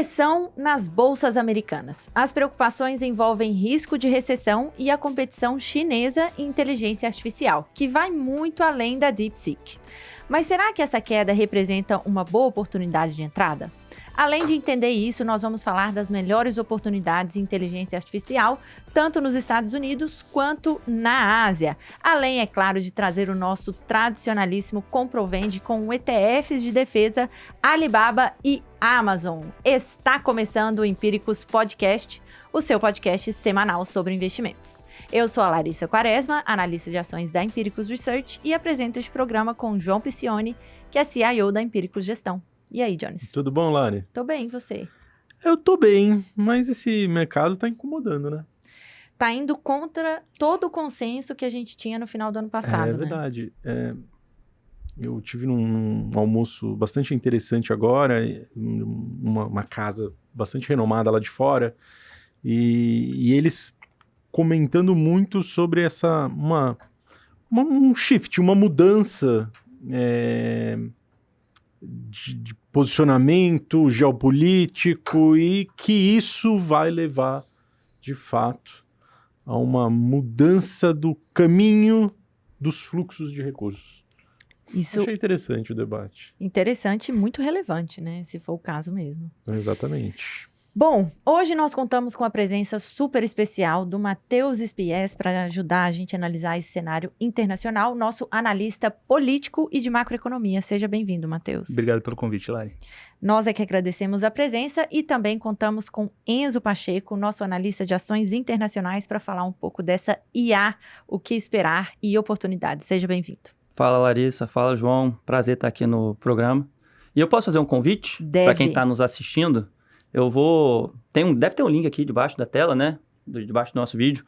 Pressão nas bolsas americanas. As preocupações envolvem risco de recessão e a competição chinesa em inteligência artificial, que vai muito além da DeepSeek. Mas será que essa queda representa uma boa oportunidade de entrada? Além de entender isso, nós vamos falar das melhores oportunidades em inteligência artificial, tanto nos Estados Unidos quanto na Ásia. Além, é claro, de trazer o nosso tradicionalíssimo Comprovende com ETFs de defesa, Alibaba e Amazon. Está começando o Empíricos Podcast, o seu podcast semanal sobre investimentos. Eu sou a Larissa Quaresma, analista de ações da Empíricos Research, e apresento este programa com João Piccioni, que é CIO da Empíricos Gestão. E aí, Jones? Tudo bom, Lari? Tô bem, e você? Eu tô bem, mas esse mercado tá incomodando, né? Tá indo contra todo o consenso que a gente tinha no final do ano passado, né? Verdade. Eu tive num almoço bastante interessante agora, uma casa bastante renomada lá de fora, e eles comentando muito sobre um shift, uma mudança de posicionamento geopolítico, e que isso vai levar, de fato, a uma mudança do caminho dos fluxos de recursos. Isso... Achei interessante o debate. Interessante e muito relevante, né? Se for o caso mesmo. Exatamente. Bom, hoje nós contamos com a presença super especial do Matheus Spies para ajudar a gente a analisar esse cenário internacional, nosso analista político e de macroeconomia. Seja bem-vindo, Matheus. Obrigado pelo convite, Lari. Nós é que agradecemos a presença e também contamos com Enzo Pacheco, nosso analista de ações internacionais, para falar um pouco dessa IA, o que esperar e oportunidades. Seja bem-vindo. Fala, Larissa. Fala, João. Prazer estar aqui no programa. E eu posso fazer um convite para quem está nos assistindo? Deve ter um link aqui debaixo da tela, né? Debaixo do nosso vídeo.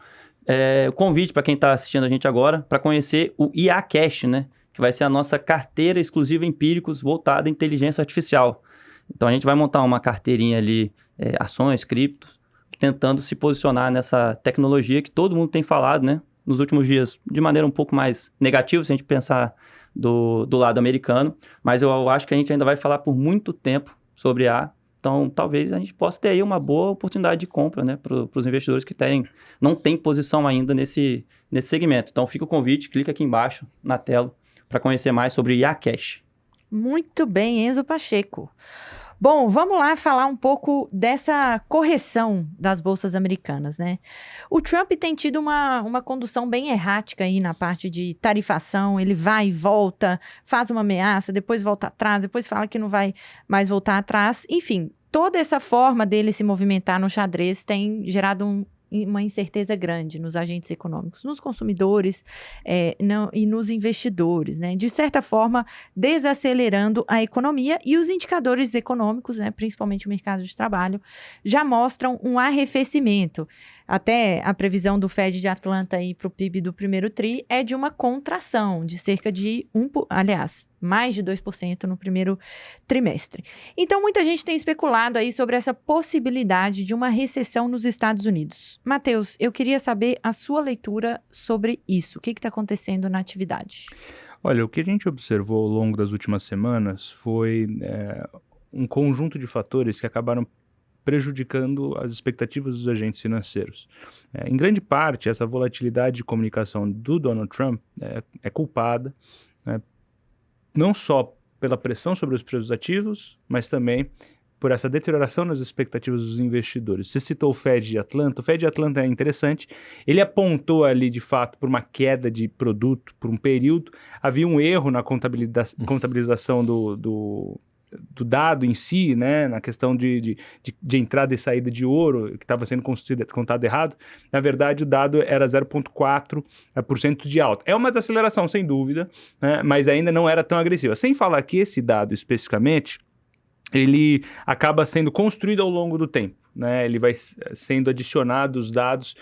O convite para quem está assistindo a gente agora para conhecer o IA Cash, né? Que vai ser a nossa carteira exclusiva Empíricos voltada à inteligência artificial. Então a gente vai montar uma carteirinha ali, ações, criptos, tentando se posicionar nessa tecnologia que todo mundo tem falado, né? Nos últimos dias, de maneira um pouco mais negativa, se a gente pensar do lado americano. Mas eu acho que a gente ainda vai falar por muito tempo sobre IA. Então, talvez a gente possa ter aí uma boa oportunidade de compra, né, para os investidores que não têm posição ainda nesse segmento. Então, fica o convite, clica aqui embaixo na tela para conhecer mais sobre IA Cash. Muito bem, Enzo Pacheco. Bom, vamos lá falar um pouco dessa correção das bolsas americanas, né? O Trump tem tido uma condução bem errática aí na parte de tarifação. Ele vai e volta, faz uma ameaça, depois volta atrás, depois fala que não vai mais voltar atrás. Enfim, toda essa forma dele se movimentar no xadrez tem gerado uma incerteza grande nos agentes econômicos, nos consumidores e nos investidores, né? De certa forma, desacelerando a economia, e os indicadores econômicos, né, principalmente o mercado de trabalho, já mostram um arrefecimento. Até a previsão do Fed de Atlanta para o PIB do primeiro TRI é de uma contração de cerca de mais de 2% no primeiro trimestre. Então, muita gente tem especulado aí sobre essa possibilidade de uma recessão nos Estados Unidos. Matheus, eu queria saber a sua leitura sobre isso. O que está acontecendo na atividade? Olha, o que a gente observou ao longo das últimas semanas foi um conjunto de fatores que acabaram prejudicando as expectativas dos agentes financeiros. Em grande parte, essa volatilidade de comunicação do Donald Trump é culpada, né, não só pela pressão sobre os preços ativos, mas também por essa deterioração nas expectativas dos investidores. Você citou o Fed de Atlanta. O Fed de Atlanta é interessante. Ele apontou ali, de fato, por uma queda de produto por um período. Havia um erro na contabilização do dado em si, né, na questão de entrada e saída de ouro, que estava sendo contado errado. Na verdade, o dado era 0,4% de alta. É uma desaceleração, sem dúvida, né, mas ainda não era tão agressiva. Sem falar que esse dado, especificamente, ele acaba sendo construído ao longo do tempo, né? Ele vai sendo adicionados dados,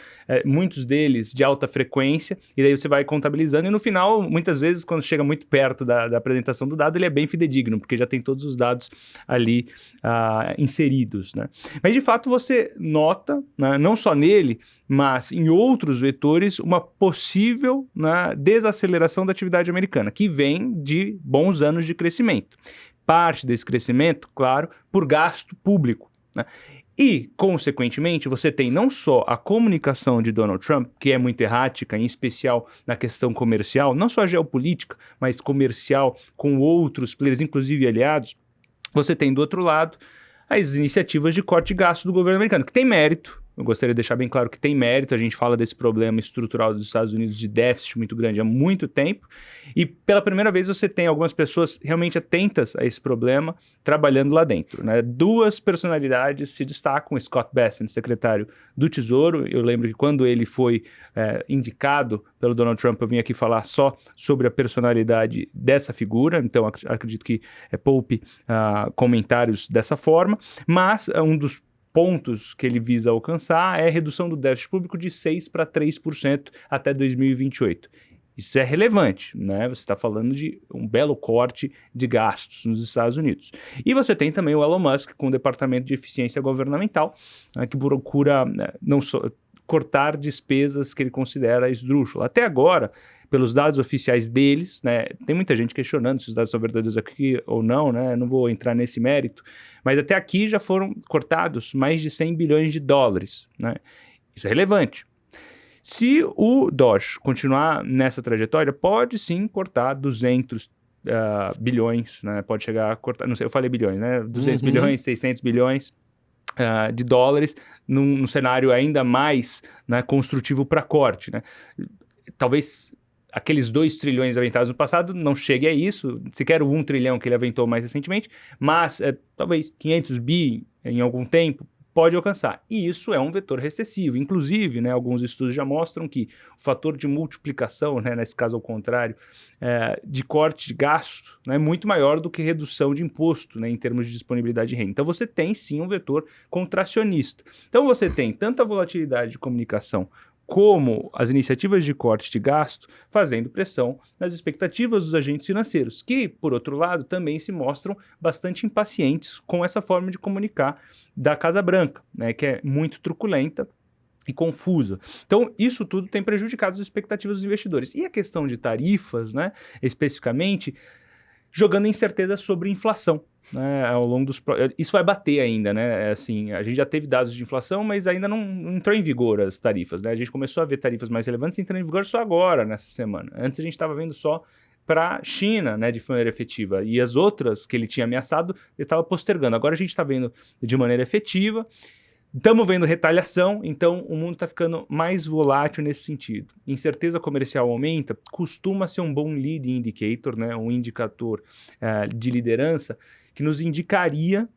muitos deles de alta frequência, e daí você vai contabilizando, e no final, muitas vezes, quando chega muito perto da apresentação do dado, ele é bem fidedigno, porque já tem todos os dados ali inseridos, né? Mas, de fato, você nota, né, não só nele, mas em outros vetores, uma possível, né, desaceleração da atividade americana, que vem de bons anos de crescimento. Parte desse crescimento, claro, por gasto público, né? E, consequentemente, você tem não só a comunicação de Donald Trump, que é muito errática, em especial na questão comercial, não só geopolítica, mas comercial com outros players, inclusive aliados. Você tem, do outro lado, as iniciativas de corte de gasto do governo americano, que tem mérito. Eu gostaria de deixar bem claro que tem mérito, a gente fala desse problema estrutural dos Estados Unidos de déficit muito grande há muito tempo, e pela primeira vez você tem algumas pessoas realmente atentas a esse problema trabalhando lá dentro, né? Duas personalidades se destacam, Scott Bessent, secretário do Tesouro. Eu lembro que quando ele foi indicado pelo Donald Trump, eu vim aqui falar só sobre a personalidade dessa figura, então acredito que poupe comentários dessa forma, mas um dos pontos que ele visa alcançar é a redução do déficit público de 6% para 3% até 2028. Isso é relevante, né? Você está falando de um belo corte de gastos nos Estados Unidos. E você tem também o Elon Musk com o Departamento de Eficiência Governamental, que procura não só cortar despesas que ele considera esdrúxulas. Até agora, pelos dados oficiais deles, né, tem muita gente questionando se os dados são verdadeiros aqui ou não, né, não vou entrar nesse mérito, mas até aqui já foram cortados mais de 100 bilhões de dólares, né? Isso é relevante. Se o Doge continuar nessa trajetória, pode sim cortar 200 bilhões, né, pode chegar a cortar, não sei, eu falei bilhões, né, 200 bilhões, 600 bilhões, de dólares, num cenário ainda mais, né, construtivo para corte, né? Talvez aqueles 2 trilhões aventados no passado não chegue a isso, sequer o 1 trilhão que ele aventou mais recentemente, mas talvez 500 bi em algum tempo pode alcançar. E isso é um vetor recessivo. Inclusive, né, alguns estudos já mostram que o fator de multiplicação, né, nesse caso ao contrário, de corte de gasto, né, é muito maior do que redução de imposto, né, em termos de disponibilidade de renda. Então você tem sim um vetor contracionista. Então você tem tanto a volatilidade de comunicação como as iniciativas de corte de gasto fazendo pressão nas expectativas dos agentes financeiros, que, por outro lado, também se mostram bastante impacientes com essa forma de comunicar da Casa Branca, né, que é muito truculenta e confusa. Então, isso tudo tem prejudicado as expectativas dos investidores. E a questão de tarifas, né, especificamente, jogando incerteza sobre inflação. Né, ao longo dos... Isso vai bater ainda, né? Assim, a gente já teve dados de inflação, mas ainda não entrou em vigor as tarifas, né? A gente começou a ver tarifas mais relevantes entrando em vigor só agora, nessa semana. Antes a gente estava vendo só para a China, né, de maneira efetiva. E as outras que ele tinha ameaçado, ele estava postergando. Agora a gente está vendo de maneira efetiva. Estamos vendo retaliação, então o mundo está ficando mais volátil nesse sentido. Incerteza comercial aumenta, costuma ser um bom leading indicator, né, um indicador de liderança, que nos indicaria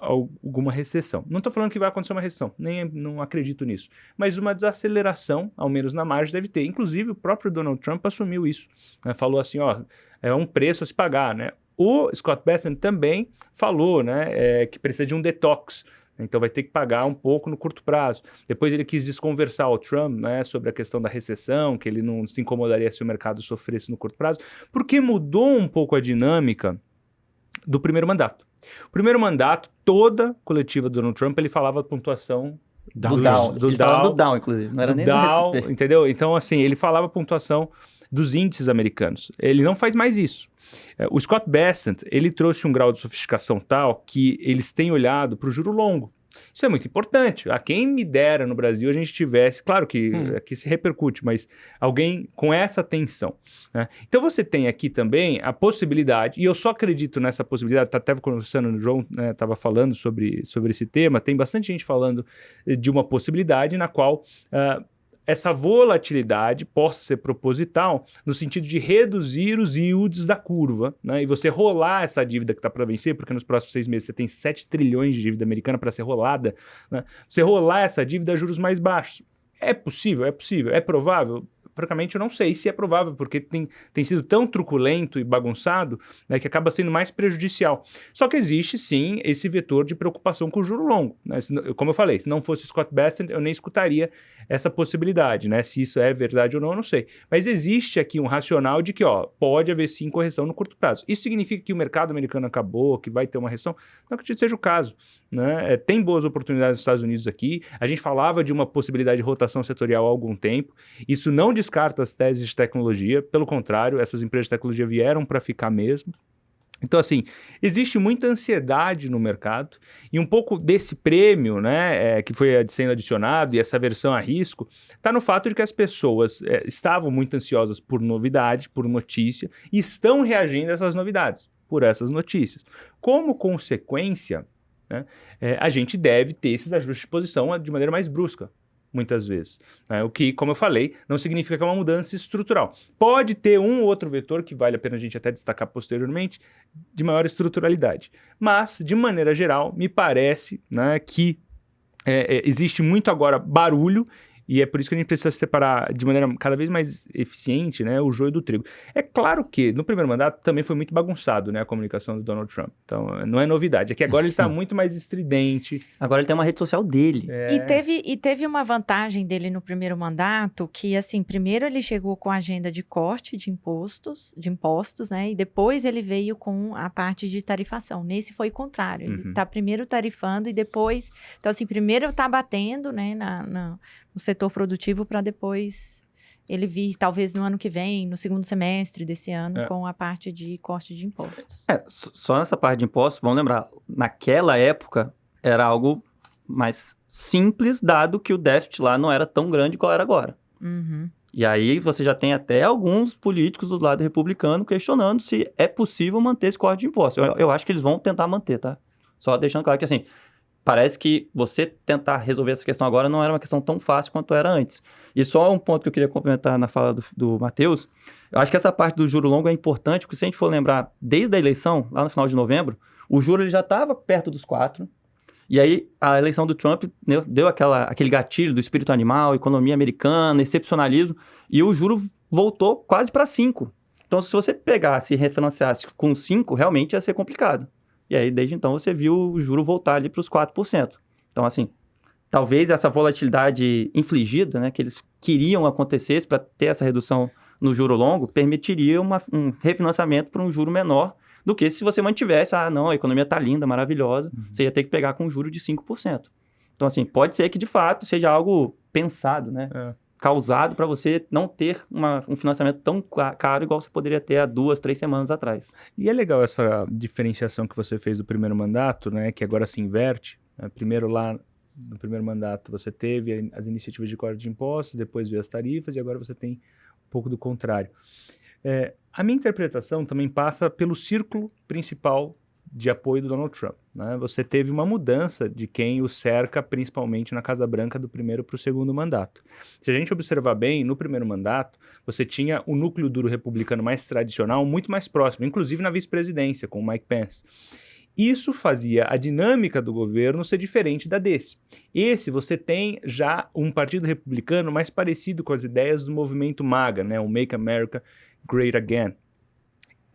alguma recessão. Não estou falando que vai acontecer uma recessão, não acredito nisso, mas uma desaceleração, ao menos na margem, deve ter. Inclusive, o próprio Donald Trump assumiu isso, né? Falou assim, é um preço a se pagar, né? O Scott Bessent também falou, né, que precisa de um detox, então vai ter que pagar um pouco no curto prazo. Depois ele quis desconversar o Trump, né, sobre a questão da recessão, que ele não se incomodaria se o mercado sofresse no curto prazo, porque mudou um pouco a dinâmica do primeiro mandato. O primeiro mandato, toda coletiva do Donald Trump, ele falava a pontuação do Dow, inclusive. Não era nem Dow, do S&P. entendeu? Então, assim, ele falava a pontuação dos índices americanos. Ele não faz mais isso. O Scott Bessent, ele trouxe um grau de sofisticação tal que eles têm olhado para o juro longo. Isso é muito importante. A quem me dera no Brasil a gente tivesse, claro que aqui se repercute, mas alguém com essa atenção, né? Então você tem aqui também a possibilidade, e eu só acredito nessa possibilidade, tá até conversando, o João estava falando sobre esse tema, tem bastante gente falando de uma possibilidade na qual essa volatilidade possa ser proposital no sentido de reduzir os yields da curva, né? E você rolar essa dívida que está para vencer, porque nos próximos 6 meses você tem 7 trilhões de dívida americana para ser rolada, né? Você rolar essa dívida a juros mais baixos. É possível? É provável? Francamente, eu não sei se é provável, porque tem sido tão truculento e bagunçado, né, que acaba sendo mais prejudicial. Só que existe, sim, esse vetor de preocupação com o juro longo, né? Como eu falei, se não fosse Scott Bessent, eu nem escutaria essa possibilidade, né? Se isso é verdade ou não, eu não sei. Mas existe aqui um racional de que, pode haver, sim, correção no curto prazo. Isso significa que o mercado americano acabou, que vai ter uma recessão? Não acredito que seja o caso, né? Tem boas oportunidades nos Estados Unidos aqui. A gente falava de uma possibilidade de rotação setorial há algum tempo. Isso não descarta as teses de tecnologia, pelo contrário, essas empresas de tecnologia vieram para ficar mesmo. Então, assim, existe muita ansiedade no mercado e um pouco desse prêmio, né, que foi sendo adicionado e essa versão a risco, está no fato de que as pessoas estavam muito ansiosas por novidade, por notícia, e estão reagindo a essas novidades, por essas notícias. Como consequência, né, a gente deve ter esses ajustes de posição de maneira mais brusca, muitas vezes. O que, como eu falei, não significa que é uma mudança estrutural. Pode ter um ou outro vetor, que vale a pena a gente até destacar posteriormente, de maior estruturalidade. Mas, de maneira geral, me parece, né, que existe muito agora barulho, e é por isso que a gente precisa separar de maneira cada vez mais eficiente, né, o joio do trigo. É claro que no primeiro mandato também foi muito bagunçado, né, a comunicação do Donald Trump. Então, não é novidade. É que agora ele está muito mais estridente. Agora ele tem uma rede social dele. E teve uma vantagem dele no primeiro mandato, que assim, primeiro ele chegou com a agenda de corte de impostos, né, e depois ele veio com a parte de tarifação. Nesse foi o contrário. Ele está primeiro tarifando e depois... Então, assim, primeiro está batendo, né, no setor produtivo para depois ele vir, talvez no ano que vem, no segundo semestre desse ano, com a parte de corte de impostos. Só nessa parte de impostos, vamos lembrar, naquela época era algo mais simples, dado que o déficit lá não era tão grande qual era agora. Uhum. E aí você já tem até alguns políticos do lado republicano questionando se é possível manter esse corte de impostos. Eu acho que eles vão tentar manter, tá? Só deixando claro que assim... Parece que você tentar resolver essa questão agora não era uma questão tão fácil quanto era antes. E só um ponto que eu queria complementar na fala do Matheus, eu acho que essa parte do juro longo é importante, porque se a gente for lembrar, desde a eleição, lá no final de novembro, o juro ele já estava perto dos 4, e aí a eleição do Trump deu aquele gatilho do espírito animal, economia americana, excepcionalismo, e o juro voltou quase para 5. Então, se você pegasse e refinanciasse com 5, realmente ia ser complicado. E aí, desde então, você viu o juro voltar ali para os 4%. Então, assim, talvez essa volatilidade infligida, né, que eles queriam acontecesse para ter essa redução no juro longo, permitiria um refinanciamento para um juro menor do que se você mantivesse, não, a economia está linda, maravilhosa, você ia ter que pegar com um juro de 5%. Então, assim, pode ser que, de fato, seja algo pensado, né? Causado para você não ter um financiamento tão caro igual você poderia ter há 2, 3 semanas atrás. E é legal essa diferenciação que você fez do primeiro mandato, né, que agora se inverte. Primeiro lá, no primeiro mandato, você teve as iniciativas de corte de impostos, depois veio as tarifas e agora você tem um pouco do contrário. A minha interpretação também passa pelo círculo principal de apoio do Donald Trump, né? Você teve uma mudança de quem o cerca, principalmente na Casa Branca, do primeiro para o segundo mandato. Se a gente observar bem, no primeiro mandato, você tinha o núcleo duro republicano mais tradicional, muito mais próximo, inclusive na vice-presidência, com o Mike Pence. Isso fazia a dinâmica do governo ser diferente da desse. Você tem já um partido republicano mais parecido com as ideias do movimento MAGA, né? O Make America Great Again.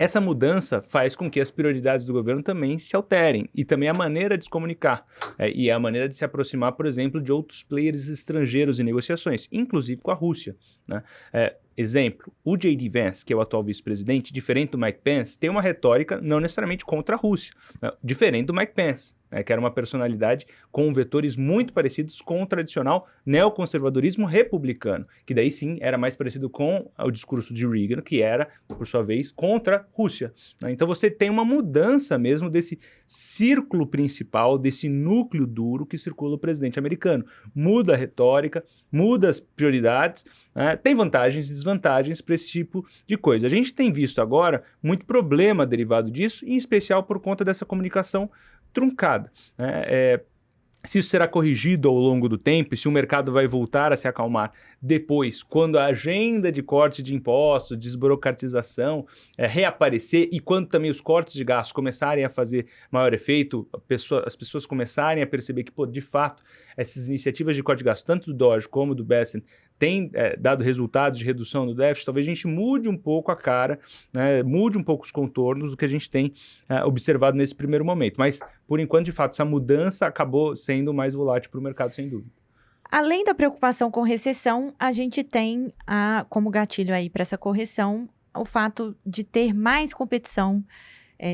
Essa mudança faz com que as prioridades do governo também se alterem e também a maneira de se comunicar e a maneira de se aproximar, por exemplo, de outros players estrangeiros em negociações, inclusive com a Rússia, né? Exemplo, o J.D. Vance, que é o atual vice-presidente, diferente do Mike Pence, tem uma retórica não necessariamente contra a Rússia, né? Diferente do Mike Pence, que era uma personalidade com vetores muito parecidos com o tradicional neoconservadorismo republicano, que daí sim era mais parecido com o discurso de Reagan, que era, por sua vez, contra a Rússia, né? Então você tem uma mudança mesmo desse círculo principal, desse núcleo duro que circula o presidente americano. Muda a retórica, muda as prioridades, né? Tem vantagens e desvantagens para esse tipo de coisa. A gente tem visto agora muito problema derivado disso, em especial por conta dessa comunicação truncada, né? Se isso será corrigido ao longo do tempo, e se o mercado vai voltar a se acalmar depois, quando a agenda de corte de impostos, desburocratização reaparecer e quando também os cortes de gastos começarem a fazer maior efeito, as pessoas começarem a perceber que, de fato, essas iniciativas de corte de gastos, tanto do Doge como do Bessent, têm dado resultados de redução do déficit, talvez a gente mude um pouco a cara, né, mude um pouco os contornos do que a gente tem observado nesse primeiro momento. Mas, por enquanto, de fato, essa mudança acabou sendo mais volátil para o mercado, sem dúvida. Além da preocupação com recessão, a gente tem, como gatilho aí para essa correção, o fato de ter mais competição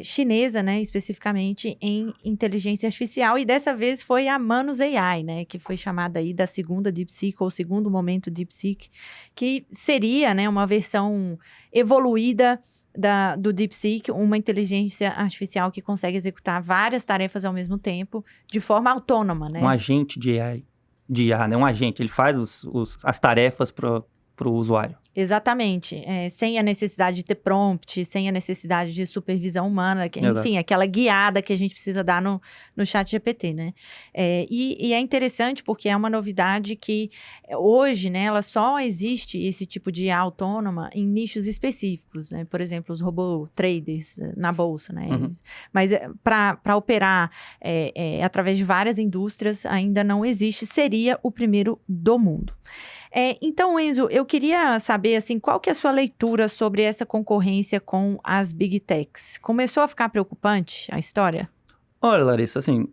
chinesa, né, especificamente em inteligência artificial, e dessa vez foi a Manus AI, né, que foi chamada aí da segunda DeepSeek, ou segundo momento DeepSeek, que seria, né, uma versão evoluída do DeepSeek, uma inteligência artificial que consegue executar várias tarefas ao mesmo tempo, de forma autônoma, né? Um agente de IA, né? Um agente, ele faz as tarefas para o usuário. Exatamente. Sem a necessidade de ter prompt, sem a necessidade de supervisão humana, enfim, aquela guiada que a gente precisa dar no chat GPT, né? E é interessante porque é uma novidade que hoje, né, ela só existe esse tipo de IA autônoma em nichos específicos, né? Por exemplo, os robô traders na bolsa, né? Mas para operar através de várias indústrias ainda não existe, seria o primeiro do mundo. Então, Enzo, eu queria saber, assim, qual que é a sua leitura sobre essa concorrência com as Big Techs? Começou a ficar preocupante a história? Olha, Larissa, assim,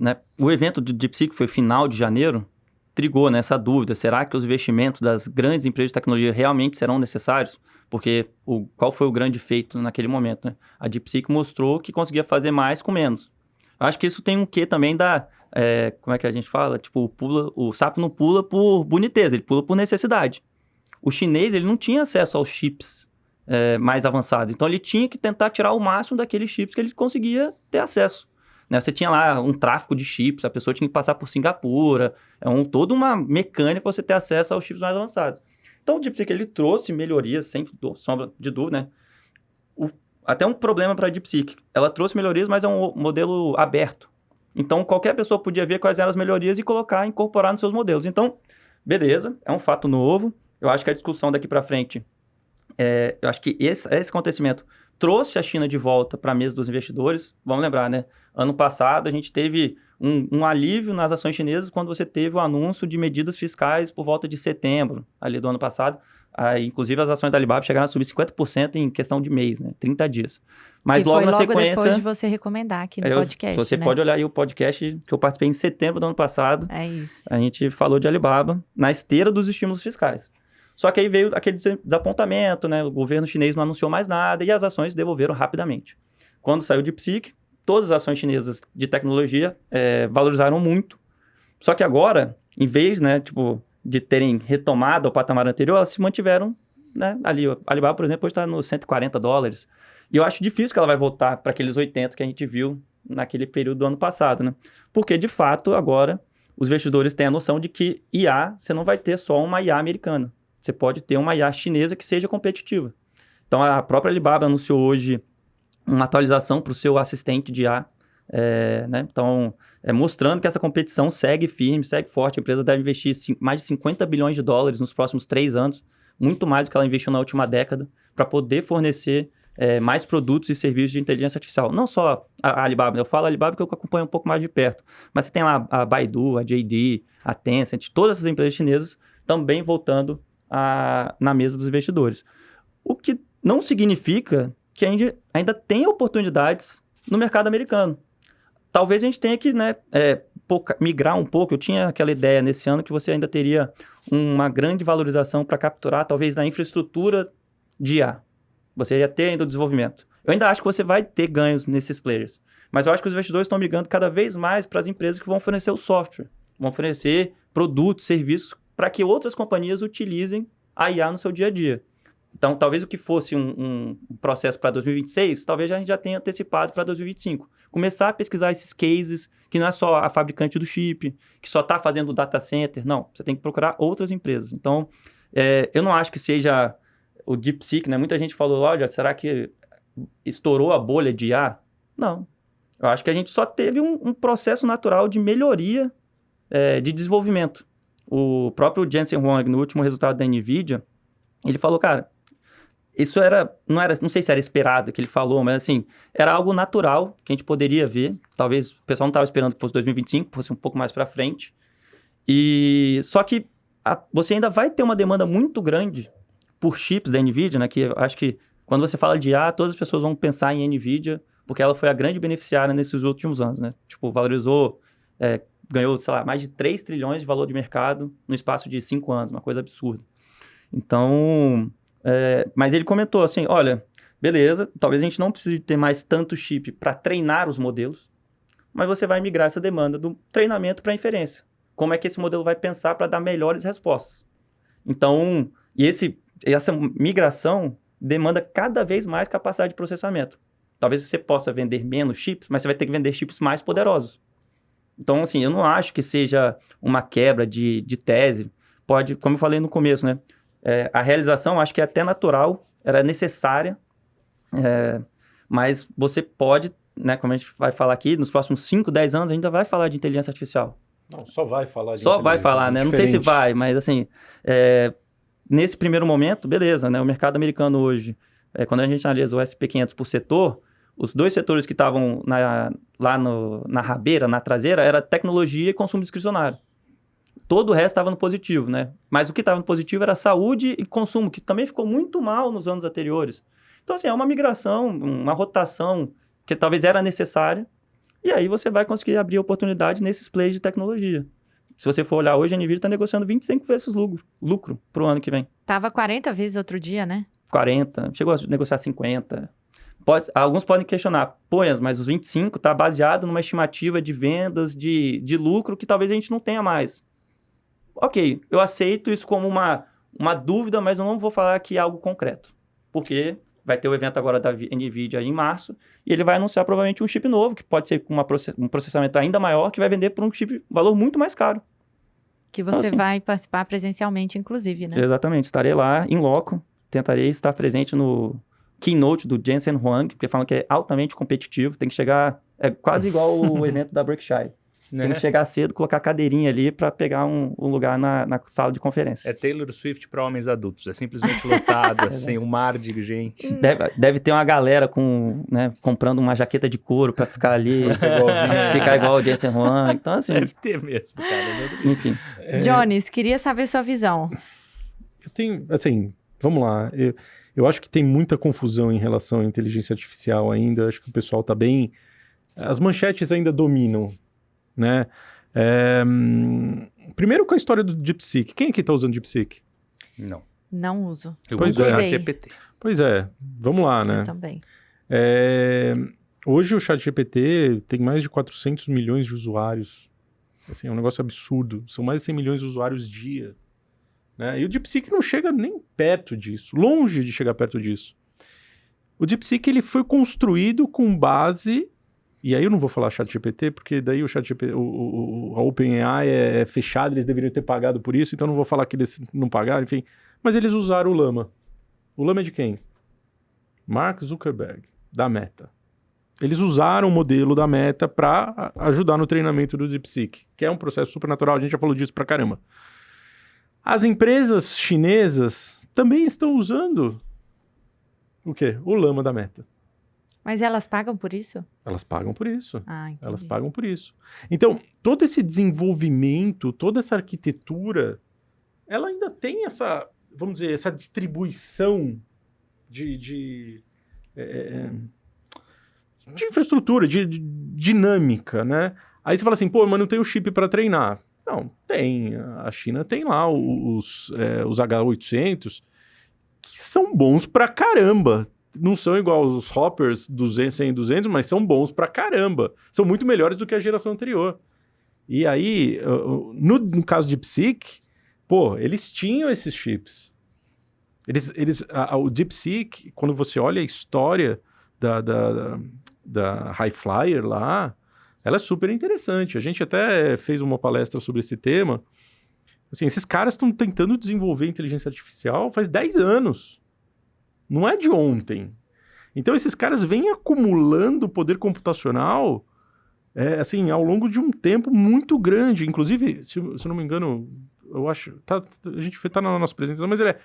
né, o evento do DeepSeek foi final de janeiro, trigou nessa dúvida, será que os investimentos das grandes empresas de tecnologia realmente serão necessários? Porque qual foi o grande feito naquele momento, né? A DeepSeek mostrou que conseguia fazer mais com menos. Acho que isso tem um quê também como é que a gente fala? Tipo, o sapo não pula por boniteza, ele pula por necessidade. O chinês, ele não tinha acesso aos chips mais avançados, então ele tinha que tentar tirar o máximo daqueles chips que ele conseguia ter acesso. Né? Você tinha lá um tráfico de chips, a pessoa tinha que passar por Singapura, toda uma mecânica para você ter acesso aos chips mais avançados. Então, o DeepSeek, ele trouxe melhorias, sem sombra de dúvida, né? Até um problema para a DeepSeek, ela trouxe melhorias, mas é um modelo aberto. Então, qualquer pessoa podia ver quais eram as melhorias e incorporar nos seus modelos. Então, beleza, é um fato novo. Eu acho que a discussão daqui para frente, eu acho que esse acontecimento trouxe a China de volta para a mesa dos investidores. Vamos lembrar, né? Ano passado, a gente teve um alívio nas ações chinesas quando você teve o anúncio de medidas fiscais por volta de setembro, ali do ano passado. Inclusive, as ações da Alibaba chegaram a subir 50% em questão de mês, né? 30 dias. Mas que logo foi na logo sequência... depois de você recomendar aqui no podcast, Você né? pode olhar aí o podcast que eu participei em setembro do ano passado. É isso. A gente falou de Alibaba na esteira dos estímulos fiscais. Só que aí veio aquele desapontamento, né? O governo chinês não anunciou mais nada e as ações devolveram rapidamente. Quando saiu o DeepSeek, todas as ações chinesas de tecnologia valorizaram muito. Só que agora, em vez, né, de terem retomado ao patamar anterior, elas se mantiveram, né, ali. A Alibaba, por exemplo, hoje está nos $140. E eu acho difícil que ela vai voltar para aqueles 80 que a gente viu naquele período do ano passado, né? Porque, de fato, agora, os investidores têm a noção de que IA, você não vai ter só uma IA americana. Você pode ter uma IA chinesa que seja competitiva. Então, a própria Alibaba anunciou hoje uma atualização para o seu assistente de IA, né? Então, mostrando que essa competição segue firme, segue forte. A empresa deve investir mais de $50 bilhões nos próximos 3 anos, muito mais do que ela investiu na última década, para poder fornecer mais produtos e serviços de inteligência artificial. Não só a Alibaba, eu falo Alibaba porque eu acompanho um pouco mais de perto, mas você tem lá a Baidu, a JD, a Tencent, todas essas empresas chinesas também voltando na mesa dos investidores. O que não significa que ainda tem oportunidades no mercado americano. Talvez a gente tenha que, né, migrar um pouco. Eu tinha aquela ideia nesse ano que você ainda teria uma grande valorização para capturar, talvez, na infraestrutura de IA. Você ia ter ainda o desenvolvimento. Eu ainda acho que você vai ter ganhos nesses players. Mas eu acho que os investidores estão migrando cada vez mais para as empresas que vão oferecer o software, vão oferecer produtos, serviços, para que outras companhias utilizem a IA no seu dia a dia. Então, talvez o que fosse um processo para 2026, talvez a gente já tenha antecipado para 2025. Começar a pesquisar esses cases, que não é só a fabricante do chip, que só está fazendo o data center. Não, você tem que procurar outras empresas. Então, eu não acho que seja o DeepSeek, né? Muita gente falou, olha, será que estourou a bolha de IA? Não. Eu acho que a gente só teve um processo natural de melhoria de desenvolvimento. O próprio Jensen Huang, no último resultado da NVIDIA, ele falou, cara, isso não sei se era esperado que ele falou, mas assim, era algo natural que a gente poderia ver. Talvez o pessoal não estava esperando que fosse 2025, fosse um pouco mais para frente. Só que você ainda vai ter uma demanda muito grande por chips da NVIDIA, né? Que eu acho que quando você fala de IA, todas as pessoas vão pensar em NVIDIA, porque ela foi a grande beneficiária nesses últimos anos, né? Valorizou, ganhou, sei lá, mais de 3 trilhões de valor de mercado no espaço de 5 anos, uma coisa absurda. Então, mas ele comentou assim, olha, beleza, talvez a gente não precise ter mais tanto chip para treinar os modelos, mas você vai migrar essa demanda do treinamento para a inferência. Como é que esse modelo vai pensar para dar melhores respostas? Então, essa migração demanda cada vez mais capacidade de processamento. Talvez você possa vender menos chips, mas você vai ter que vender chips mais poderosos. Então, assim, eu não acho que seja uma quebra de tese. Pode, como eu falei no começo, né? A realização, acho que é até natural, era necessária, mas você pode, né, como a gente vai falar aqui, nos próximos 5, 10 anos, a gente ainda vai falar de inteligência artificial. Não, só vai falar de Só vai falar, né? Não sei se vai, mas assim, nesse primeiro momento, beleza, né? O mercado americano hoje, quando a gente analisa o S&P 500 por setor, os 2 setores que estavam lá na rabeira, na traseira, era tecnologia e consumo discricionário. Todo o resto estava no positivo, né? Mas o que estava no positivo era saúde e consumo, que também ficou muito mal nos anos anteriores. Então, assim, é uma migração, uma rotação que talvez era necessária, e aí você vai conseguir abrir oportunidade nesses plays de tecnologia. Se você for olhar hoje, a NVIDIA está negociando 25 vezes lucro para o ano que vem. Tava 40 vezes outro dia, né? 40, chegou a negociar 50. Alguns podem questionar, mas os 25 está baseado numa estimativa de vendas, de lucro, que talvez a gente não tenha mais. Ok, eu aceito isso como uma dúvida, mas eu não vou falar que é algo concreto. Porque vai ter o evento agora da NVIDIA em março, e ele vai anunciar provavelmente um chip novo, que pode ser com um processamento ainda maior, que vai vender por um chip valor muito mais caro. Que você vai participar presencialmente, inclusive, né? Exatamente, estarei lá, em loco, tentarei estar presente no keynote do Jensen Huang, porque falam que é altamente competitivo, tem que chegar, é quase igual o evento da Berkshire. Tem que chegar cedo, colocar a cadeirinha ali para pegar um lugar na sala de conferência. É Taylor Swift para homens adultos. É simplesmente lotado, assim, um mar de gente. Deve ter uma galera comprando uma jaqueta de couro para ficar ali, ficar igual o Jensen Huang. Então, assim, deve ter mesmo, cara. Enfim. Jones, queria saber sua visão. Eu tenho, assim, vamos lá. Eu acho que tem muita confusão em relação à inteligência artificial ainda. Acho que o pessoal tá bem... As manchetes ainda dominam, né? Primeiro com a história do DeepSeek. Quem aqui está usando DeepSeek? Não uso. Eu uso o ChatGPT. Pois é, vamos lá, né? Eu também. Hoje o ChatGPT tem mais de 400 milhões de usuários. Assim, é um negócio absurdo. São mais de 100 milhões de usuários dia. Né? E o DeepSeek não chega nem perto disso. Longe de chegar perto disso. O DeepSeek ele foi construído com base... E aí eu não vou falar ChatGPT, porque daí o ChatGPT, a OpenAI é fechada, eles deveriam ter pagado por isso, então não vou falar que eles não pagaram, enfim. Mas eles usaram o Llama. O Llama é de quem? Mark Zuckerberg, da Meta. Eles usaram o modelo da Meta para ajudar no treinamento do DeepSeek, que é um processo supernatural, a gente já falou disso pra caramba. As empresas chinesas também estão usando o quê? O Llama da Meta. Mas elas pagam por isso? Elas pagam por isso. Ah, entendi. Elas pagam por isso. Então, todo esse desenvolvimento, toda essa arquitetura, ela ainda tem essa, vamos dizer, essa distribuição de infraestrutura, de dinâmica, né? Aí você fala assim, mas não tem o chip para treinar. Não, tem. A China tem lá os H800, que são bons pra caramba. Não são igual os Hoppers 200, 100, 200, mas são bons pra caramba. São muito melhores do que a geração anterior. E aí, no caso de DeepSeek, eles tinham esses chips. O DeepSeek, quando você olha a história da High Flyer lá, ela é super interessante. A gente até fez uma palestra sobre esse tema. Assim, esses caras estão tentando desenvolver inteligência artificial faz 10 anos. Não é de ontem. Então, esses caras vêm acumulando poder computacional assim, ao longo de um tempo muito grande. Inclusive, se eu não me engano, eu acho... a gente tá na nossa apresentação, mas ele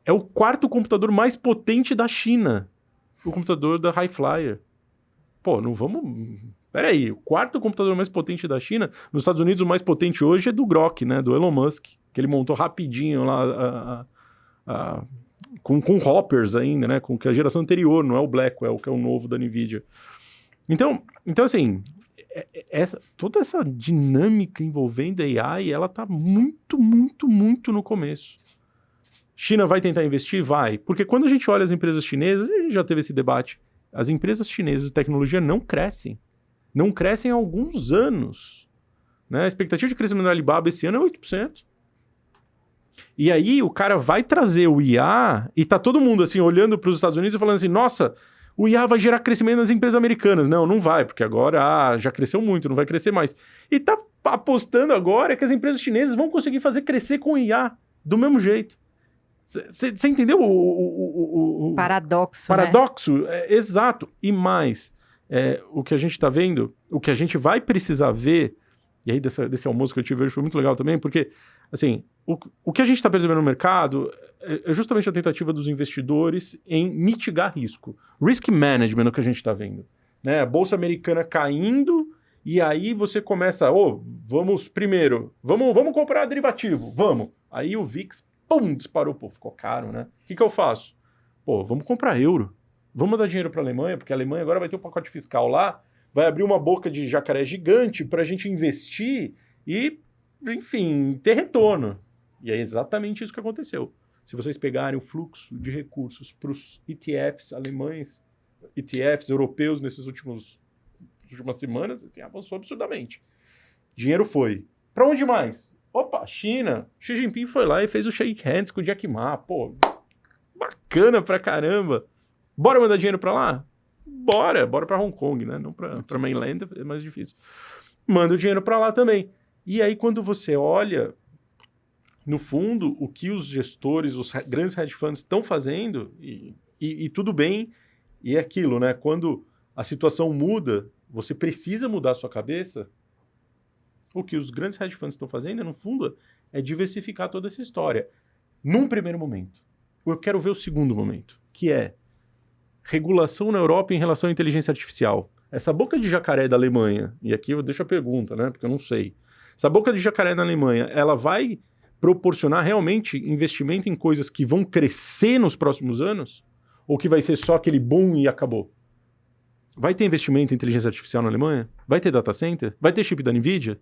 é o 4º computador mais potente da China. O computador da High Flyer. Não vamos... Peraí, o 4º computador mais potente da China, nos Estados Unidos o mais potente hoje é do Grok, né? Do Elon Musk, que ele montou rapidinho lá... Com hoppers ainda, né? Com que a geração anterior, não é o Blackwell, que é o novo da NVIDIA. Então assim, toda essa dinâmica envolvendo a AI, ela tá muito, muito, muito no começo. China vai tentar investir? Vai. Porque quando a gente olha as empresas chinesas, a gente já teve esse debate, as empresas chinesas de tecnologia não crescem. Não crescem há alguns anos. Né? A expectativa de crescimento da Alibaba esse ano é 8%. E aí o cara vai trazer o IA e tá todo mundo assim olhando para os Estados Unidos e falando assim, nossa, o IA vai gerar crescimento nas empresas americanas. Não vai, porque agora já cresceu muito, não vai crescer mais. E tá apostando agora que as empresas chinesas vão conseguir fazer crescer com o IA do mesmo jeito. Você entendeu o paradoxo, paradoxo? Né? Exato. E mais, o que a gente está vendo, o que a gente vai precisar ver, e aí desse almoço que eu tive hoje foi muito legal também, porque, assim, o que a gente está percebendo no mercado é justamente a tentativa dos investidores em mitigar risco. Risk management é o que a gente está vendo. Né? A Bolsa Americana caindo, e aí você começa, vamos comprar derivativo, vamos. Aí o VIX, pum, disparou, ficou caro, né? O que eu faço? Vamos comprar euro. Vamos dar dinheiro para a Alemanha, porque a Alemanha agora vai ter um pacote fiscal lá, vai abrir uma boca de jacaré gigante para a gente investir e, enfim, ter retorno. E é exatamente isso que aconteceu. Se vocês pegarem o fluxo de recursos para os ETFs alemães, ETFs europeus nessas últimas semanas, assim, avançou absurdamente. Dinheiro foi. Para onde mais? China. Xi Jinping foi lá e fez o shake hands com o Jack Ma. Bacana pra caramba. Bora mandar dinheiro pra lá? Bora pra Hong Kong, né? Não pra mainland, é mais difícil. Manda o dinheiro pra lá também. E aí, quando você olha, no fundo, o que os gestores, os grandes hedge funds estão fazendo, e tudo bem, e é aquilo, né? Quando a situação muda, você precisa mudar a sua cabeça. O que os grandes hedge funds estão fazendo, no fundo, é diversificar toda essa história. Num primeiro momento. Eu quero ver o segundo momento, que é regulação na Europa em relação à inteligência artificial. Essa boca de jacaré da Alemanha, e aqui eu deixo a pergunta, né, porque eu não sei. Essa boca de jacaré da Alemanha, ela vai proporcionar realmente investimento em coisas que vão crescer nos próximos anos? Ou que vai ser só aquele boom e acabou? Vai ter investimento em inteligência artificial na Alemanha? Vai ter data center? Vai ter chip da NVIDIA?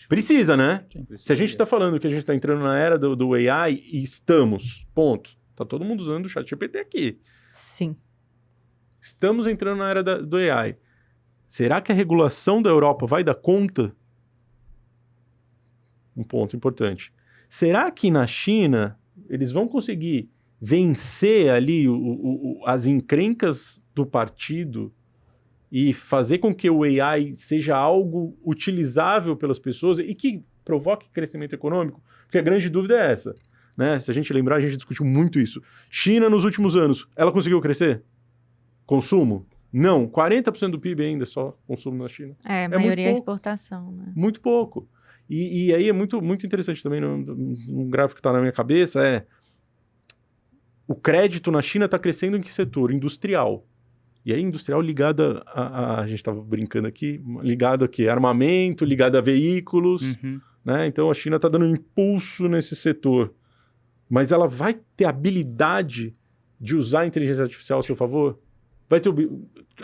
Precisa, né? Sim, precisa. Se a gente está falando que a gente está entrando na era do AI, e estamos, ponto. Tá todo mundo usando o ChatGPT aqui. Sim. Estamos entrando na era do AI. Será que a regulação da Europa vai dar conta? Um ponto importante. Será que na China eles vão conseguir vencer ali as encrencas do partido e fazer com que o AI seja algo utilizável pelas pessoas e que provoque crescimento econômico? Porque a grande dúvida é essa, né? Se a gente lembrar, a gente discutiu muito isso. China, nos últimos anos, ela conseguiu crescer? Consumo? Não. 40% do PIB ainda só consumo na China. A maioria é exportação, né? Muito pouco. E aí é muito, muito interessante também, um gráfico que está na minha cabeça, o crédito na China está crescendo em que setor? Industrial. E aí, industrial ligada a gente estava brincando aqui, ligado a quê? Armamento, ligado a veículos, né? Então, a China está dando um impulso nesse setor. Mas ela vai ter habilidade de usar a inteligência artificial a seu favor? Vai ter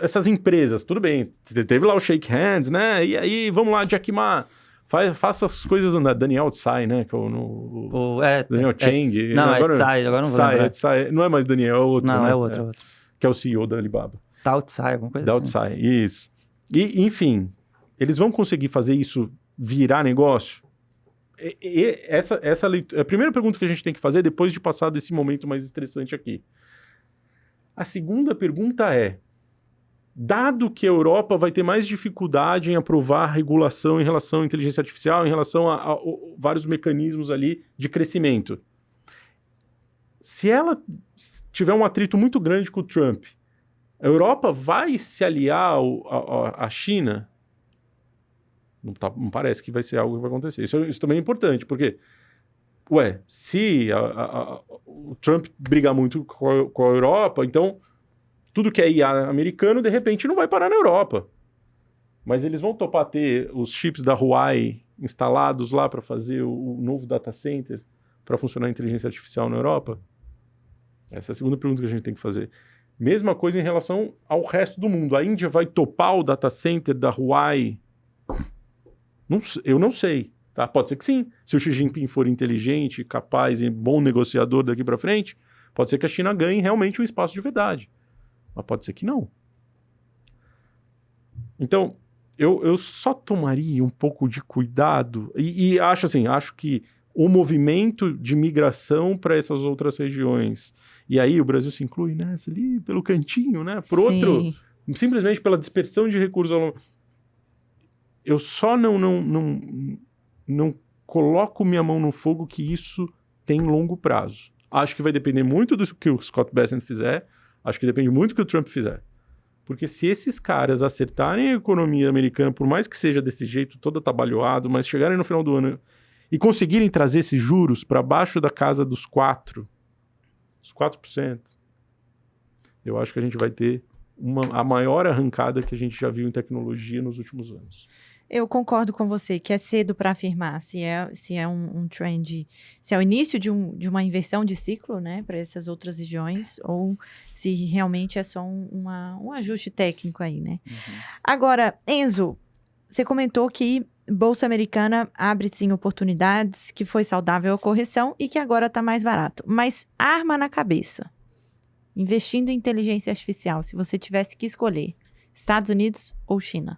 essas empresas, tudo bem, você teve lá o shake hands, né? E aí, vamos lá, Jack Ma, faça as coisas andar. Daniel Tsai, né? Que Daniel Cheng. Não, é Tsai, agora não vou lembrar. Tsai, não é mais Daniel, é outro. Não, né? é outro. Que é o CEO da Alibaba. Dao Tsai, alguma coisa Dao assim. Tsai, isso. E, enfim, eles vão conseguir fazer isso virar negócio? Essa é a primeira pergunta que a gente tem que fazer depois de passar desse momento mais estressante aqui. A segunda pergunta é, dado que a Europa vai ter mais dificuldade em aprovar a regulação em relação à inteligência artificial, em relação a vários mecanismos ali de crescimento, se ela tiver um atrito muito grande com o Trump, a Europa vai se aliar à China? Não parece que vai ser algo que vai acontecer. Isso também é importante, porque, se o Trump brigar muito com a Europa, então tudo que é IA americano, de repente, não vai parar na Europa. Mas eles vão topar ter os chips da Huawei instalados lá para fazer o novo data center para funcionar a inteligência artificial na Europa? Essa é a segunda pergunta que a gente tem que fazer. Mesma coisa em relação ao resto do mundo. A Índia vai topar o data center da Huawei? Eu não sei. Tá? Pode ser que sim. Se o Xi Jinping for inteligente, capaz e bom negociador daqui para frente, pode ser que a China ganhe realmente um espaço de verdade. Mas pode ser que não. Então, eu só tomaria um pouco de cuidado e acho que o movimento de migração para essas outras regiões, e aí o Brasil se inclui nessa ali pelo cantinho, né? Por outro, simplesmente pela dispersão de recursos ao longo. Eu só não coloco minha mão no fogo que isso tem longo prazo. Acho que vai depender muito do que o Scott Bessent fizer, acho que depende muito do que o Trump fizer. Porque se esses caras acertarem a economia americana, por mais que seja desse jeito, todo atabalhoado, mas chegarem no final do ano e conseguirem trazer esses juros para baixo da casa dos 4%, eu acho que a gente vai ter a maior arrancada que a gente já viu em tecnologia nos últimos anos. Eu concordo com você que é cedo para afirmar se é um trend, se é o início de uma inversão de ciclo, né, para essas outras regiões, ou se realmente é só um ajuste técnico aí, né? Agora, Enzo, você comentou que Bolsa Americana abre sim oportunidades, que foi saudável a correção e que agora está mais barato. Mas arma na cabeça, investindo em inteligência artificial, se você tivesse que escolher, Estados Unidos ou China?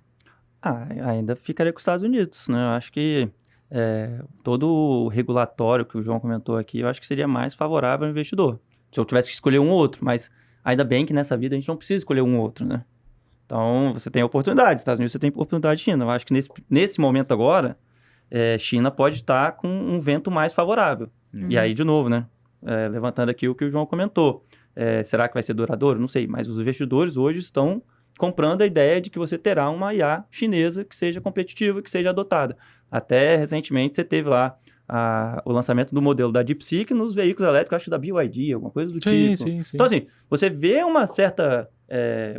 Ainda ficaria com os Estados Unidos, né? Eu acho que todo o regulatório que o João comentou aqui, eu acho que seria mais favorável ao investidor. Se eu tivesse que escolher um ou outro, mas ainda bem que nessa vida a gente não precisa escolher um ou outro, né? Então, você tem oportunidades, Estados Unidos você tem oportunidade China. Eu acho que nesse momento agora, China pode estar com um vento mais favorável. E aí, de novo, né? Levantando aqui o que o João comentou. Será que vai ser duradouro? Não sei, mas os investidores hoje estão comprando a ideia de que você terá uma IA chinesa que seja competitiva, que seja adotada. Até recentemente você teve lá o lançamento do modelo da DeepSeek nos veículos elétricos, acho que da BYD, alguma coisa do tipo. Sim. Então, assim, você vê uma certa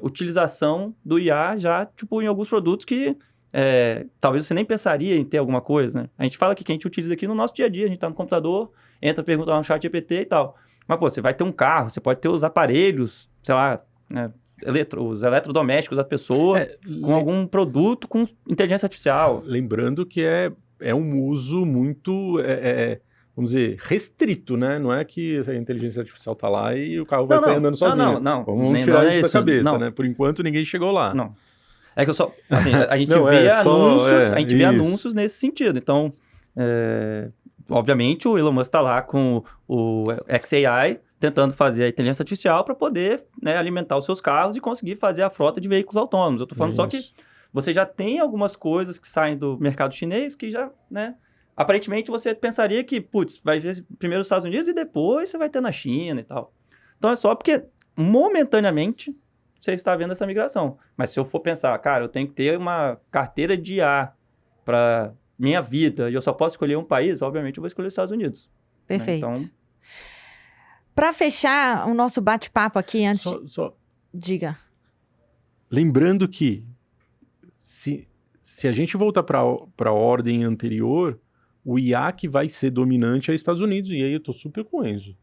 utilização do IA já, tipo, em alguns produtos que talvez você nem pensaria em ter alguma coisa, né? A gente fala que a gente utiliza aqui no nosso dia a dia, a gente tá no computador, entra, pergunta lá no chat GPT e tal. Mas, pô, você vai ter um carro, você pode ter os aparelhos, sei lá, né? Os eletrodomésticos da pessoa com algum produto com inteligência artificial. Lembrando que é um uso muito, vamos dizer, restrito, né? Não é que a inteligência artificial tá lá e o carro vai sair andando sozinho. Não. Vamos tirar isso da cabeça, né? Por enquanto ninguém chegou lá. Não. É que eu só... Assim, a gente vê anúncios nesse sentido. Então, obviamente, o Elon Musk tá lá com o xAI tentando fazer a inteligência artificial para poder, né, alimentar os seus carros e conseguir fazer a frota de veículos autônomos. Eu tô falando só que você já tem algumas coisas que saem do mercado chinês que já, né, aparentemente você pensaria que, vai ver primeiro os Estados Unidos e depois você vai ter na China e tal. Então é só porque momentaneamente você está vendo essa migração. Mas se eu for pensar, cara, eu tenho que ter uma carteira de IA para minha vida e eu só posso escolher um país, obviamente eu vou escolher os Estados Unidos. Perfeito. Né? Então, para fechar o nosso bate-papo aqui, antes... Diga. Lembrando que se a gente voltar para a ordem anterior, o IA que vai ser dominante é Estados Unidos, e aí eu tô super com o Enzo.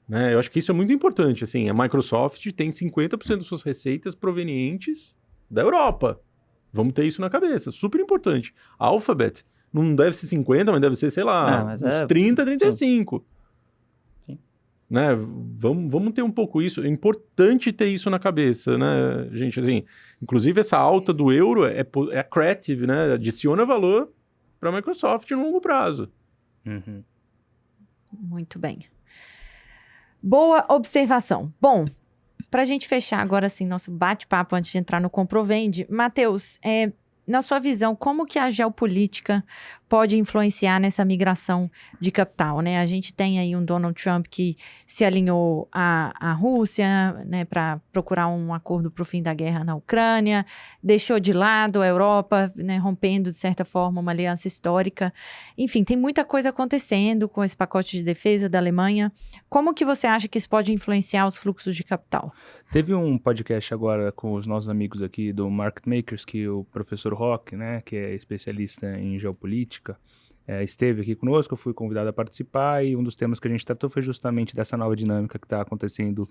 Né? Eu acho que isso é muito importante. Assim, a Microsoft tem 50% das suas receitas provenientes da Europa. Vamos ter isso na cabeça. Super importante. A Alphabet não deve ser 50, mas deve ser, sei lá, uns 30, 35. Sim. Né? Vamos ter um pouco isso. É importante ter isso na cabeça, né, gente? Assim, inclusive, essa alta do euro é accretive, né? Adiciona valor para a Microsoft no longo prazo. Uhum. Muito bem. Boa observação. Bom, para a gente fechar agora assim nosso bate-papo antes de entrar no Comprovende, Matheus, na sua visão, como que a geopolítica pode influenciar nessa migração de capital, né? A gente tem aí um Donald Trump que se alinhou à Rússia, né, para procurar um acordo para o fim da guerra na Ucrânia, deixou de lado a Europa, né, rompendo, de certa forma, uma aliança histórica. Enfim, tem muita coisa acontecendo com esse pacote de defesa da Alemanha. Como que você acha que isso pode influenciar os fluxos de capital? Teve um podcast agora com os nossos amigos aqui do Market Makers, que o professor Roque, né, que é especialista em geopolítica, esteve aqui conosco, eu fui convidado a participar e um dos temas que a gente tratou foi justamente dessa nova dinâmica que está acontecendo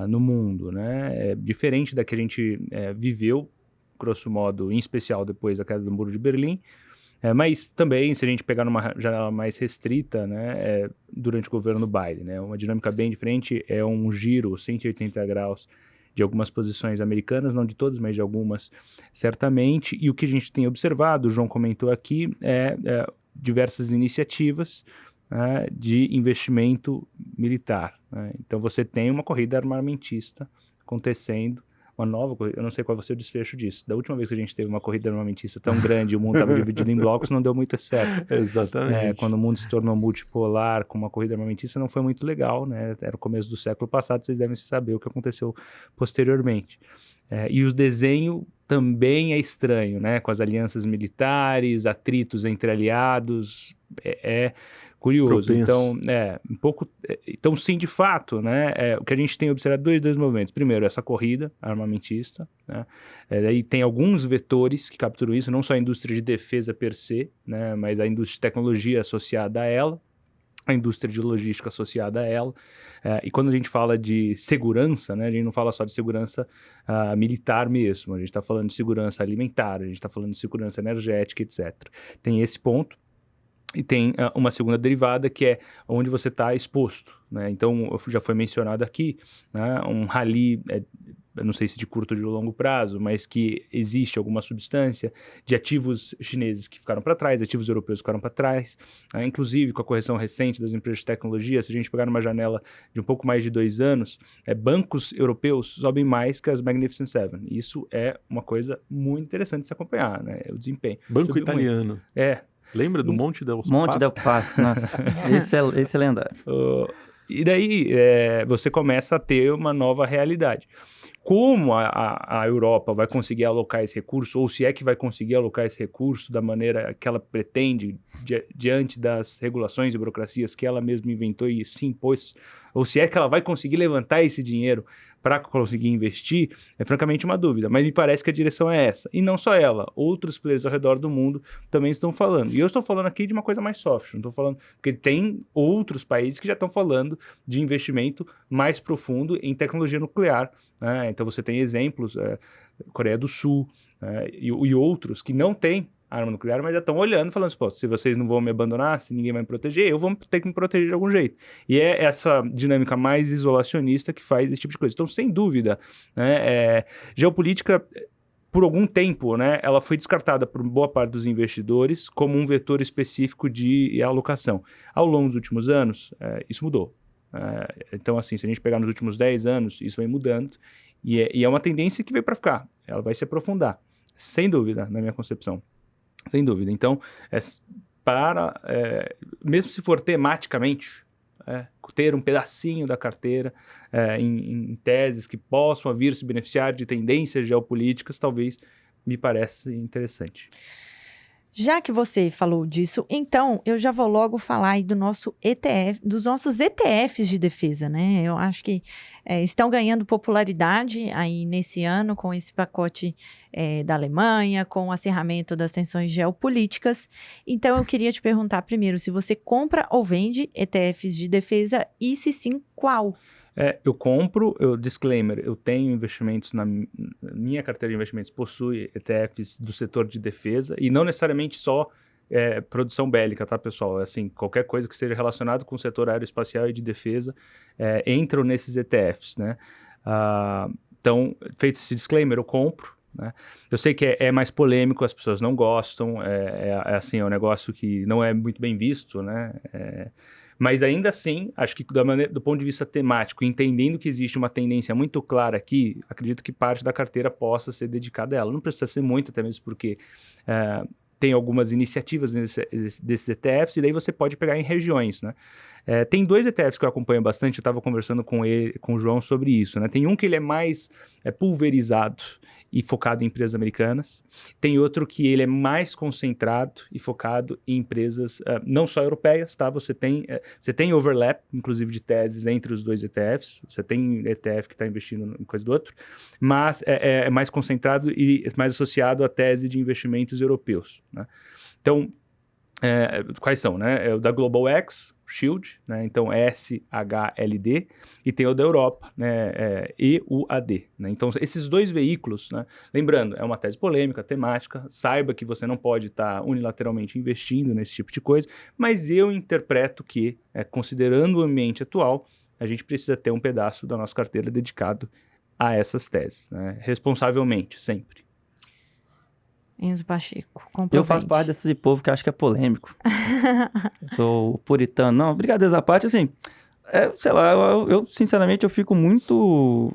no mundo, né? Diferente da que a gente viveu, grosso modo, em especial depois da queda do Muro de Berlim, mas também, se a gente pegar numa janela mais restrita, né, durante o governo Biden, né? Uma dinâmica bem diferente, é um giro 180 graus de algumas posições americanas, não de todas, mas de algumas certamente. E o que a gente tem observado, o João comentou aqui, diversas iniciativas de investimento militar. Né? Então você tem uma corrida armamentista acontecendo, uma nova corrida, eu não sei qual vai ser o desfecho disso. Da última vez que a gente teve uma corrida armamentista tão grande, o mundo estava dividido em blocos, não deu muito certo. Exatamente. Quando o mundo se tornou multipolar com uma corrida armamentista, não foi muito legal, né? Era o começo do século passado, vocês devem saber o que aconteceu posteriormente. E o desenho também é estranho, né? Com as alianças militares, atritos entre aliados, curioso. Propenso. Então, sim, de fato, né, o que a gente tem observado dois movimentos. Primeiro, essa corrida armamentista, né, aí tem alguns vetores que capturam isso, não só a indústria de defesa per se, né, mas a indústria de tecnologia associada a ela, a indústria de logística associada a ela, e quando a gente fala de segurança, né, a gente não fala só de segurança militar mesmo, a gente está falando de segurança alimentar, a gente está falando de segurança energética, etc. Tem esse ponto. E tem uma segunda derivada, que é onde você está exposto, né? Então, já foi mencionado aqui, né, um rally, eu não sei se de curto ou de longo prazo, mas que existe alguma substância de ativos chineses que ficaram para trás, ativos europeus que ficaram para trás, inclusive com a correção recente das empresas de tecnologia, se a gente pegar numa janela de um pouco mais de 2 anos, bancos europeus sobem mais que as Magnificent Seven. Isso é uma coisa muito interessante de se acompanhar, né? O desempenho. Banco italiano. Lembra do Monte del Paschi? Monte del Paschi, nossa. esse é lendário. E daí você começa a ter uma nova realidade. Como a Europa vai conseguir alocar esse recurso, ou se é que vai conseguir alocar esse recurso da maneira que ela pretende, diante das regulações e burocracias que ela mesma inventou e se impôs, ou se é que ela vai conseguir levantar esse dinheiro para conseguir investir, é francamente uma dúvida, mas me parece que a direção é essa. E não só ela, outros players ao redor do mundo também estão falando. E eu estou falando aqui de uma coisa mais soft, não estou falando... Porque tem outros países que já estão falando de investimento mais profundo em tecnologia nuclear, né? Então você tem exemplos, Coreia do Sul, e outros que não têm arma nuclear, mas já estão olhando, falando assim, pô, se vocês não vão me abandonar, se ninguém vai me proteger, eu vou ter que me proteger de algum jeito. E é essa dinâmica mais isolacionista que faz esse tipo de coisa. Então, sem dúvida, né, geopolítica, por algum tempo, né, ela foi descartada por boa parte dos investidores como um vetor específico de alocação. Ao longo dos últimos anos, isso mudou. Então, assim, se a gente pegar nos últimos 10 anos, isso vem mudando, e é uma tendência que veio para ficar. Ela vai se aprofundar, sem dúvida, na minha concepção. Sem dúvida. Então, mesmo se for tematicamente, ter um pedacinho da carteira em teses que possam vir se beneficiar de tendências geopolíticas, talvez me parece interessante. Já que você falou disso, então eu já vou logo falar aí do nosso ETF, dos nossos ETFs de defesa, né? Eu acho que estão ganhando popularidade aí nesse ano com esse pacote da Alemanha, com o acirramento das tensões geopolíticas. Então eu queria te perguntar primeiro se você compra ou vende ETFs de defesa e se sim, qual? Eu compro, disclaimer, eu tenho investimentos minha carteira de investimentos possui ETFs do setor de defesa e não necessariamente só produção bélica, tá, pessoal? Assim, qualquer coisa que seja relacionado com o setor aeroespacial e de defesa entram nesses ETFs, né? Então, feito esse disclaimer, eu compro, né? Eu sei que é mais polêmico, as pessoas não gostam, assim, é um negócio que não é muito bem visto, né? Mas ainda assim, acho que do ponto de vista temático, entendendo que existe uma tendência muito clara aqui, acredito que parte da carteira possa ser dedicada a ela. Não precisa ser muito, até mesmo porque tem algumas iniciativas desses ETFs, e daí você pode pegar em regiões, né? Tem 2 ETFs que eu acompanho bastante, eu estava conversando com o João sobre isso, né? Tem um que ele é mais pulverizado e focado em empresas americanas, tem outro que ele é mais concentrado e focado em empresas não só europeias, tá? Você tem overlap, inclusive de teses entre os 2 ETFs, você tem ETF que está investindo em coisa do outro, mas é mais concentrado e mais associado à tese de investimentos europeus, né? Então, quais são, né? É o da Global X, Shield, né? Então SHLD, e tem o da Europa, né? EUAD, né? Então esses 2 veículos, né? Lembrando, é uma tese polêmica, temática, saiba que você não pode estar unilateralmente investindo nesse tipo de coisa, mas eu interpreto que, considerando o ambiente atual, a gente precisa ter um pedaço da nossa carteira dedicado a essas teses, né? Responsavelmente, sempre. Enzo Pacheco, comprovente. Eu faço parte desse povo que acha que é polêmico. Eu sou puritano. Não, brincadeiras à parte, assim, sei lá, eu sinceramente eu fico muito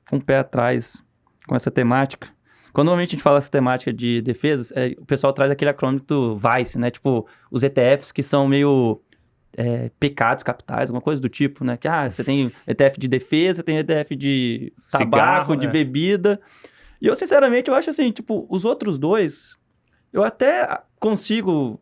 com o pé atrás com essa temática. Quando normalmente a gente fala essa temática de defesas, o pessoal traz aquele acrônimo do VICE, né? Tipo, os ETFs que são meio pecados capitais, alguma coisa do tipo, né? Que você tem ETF de defesa, tem ETF de tabaco, cigarro, de bebida. E eu, sinceramente, eu acho assim, tipo, os outros dois, eu até consigo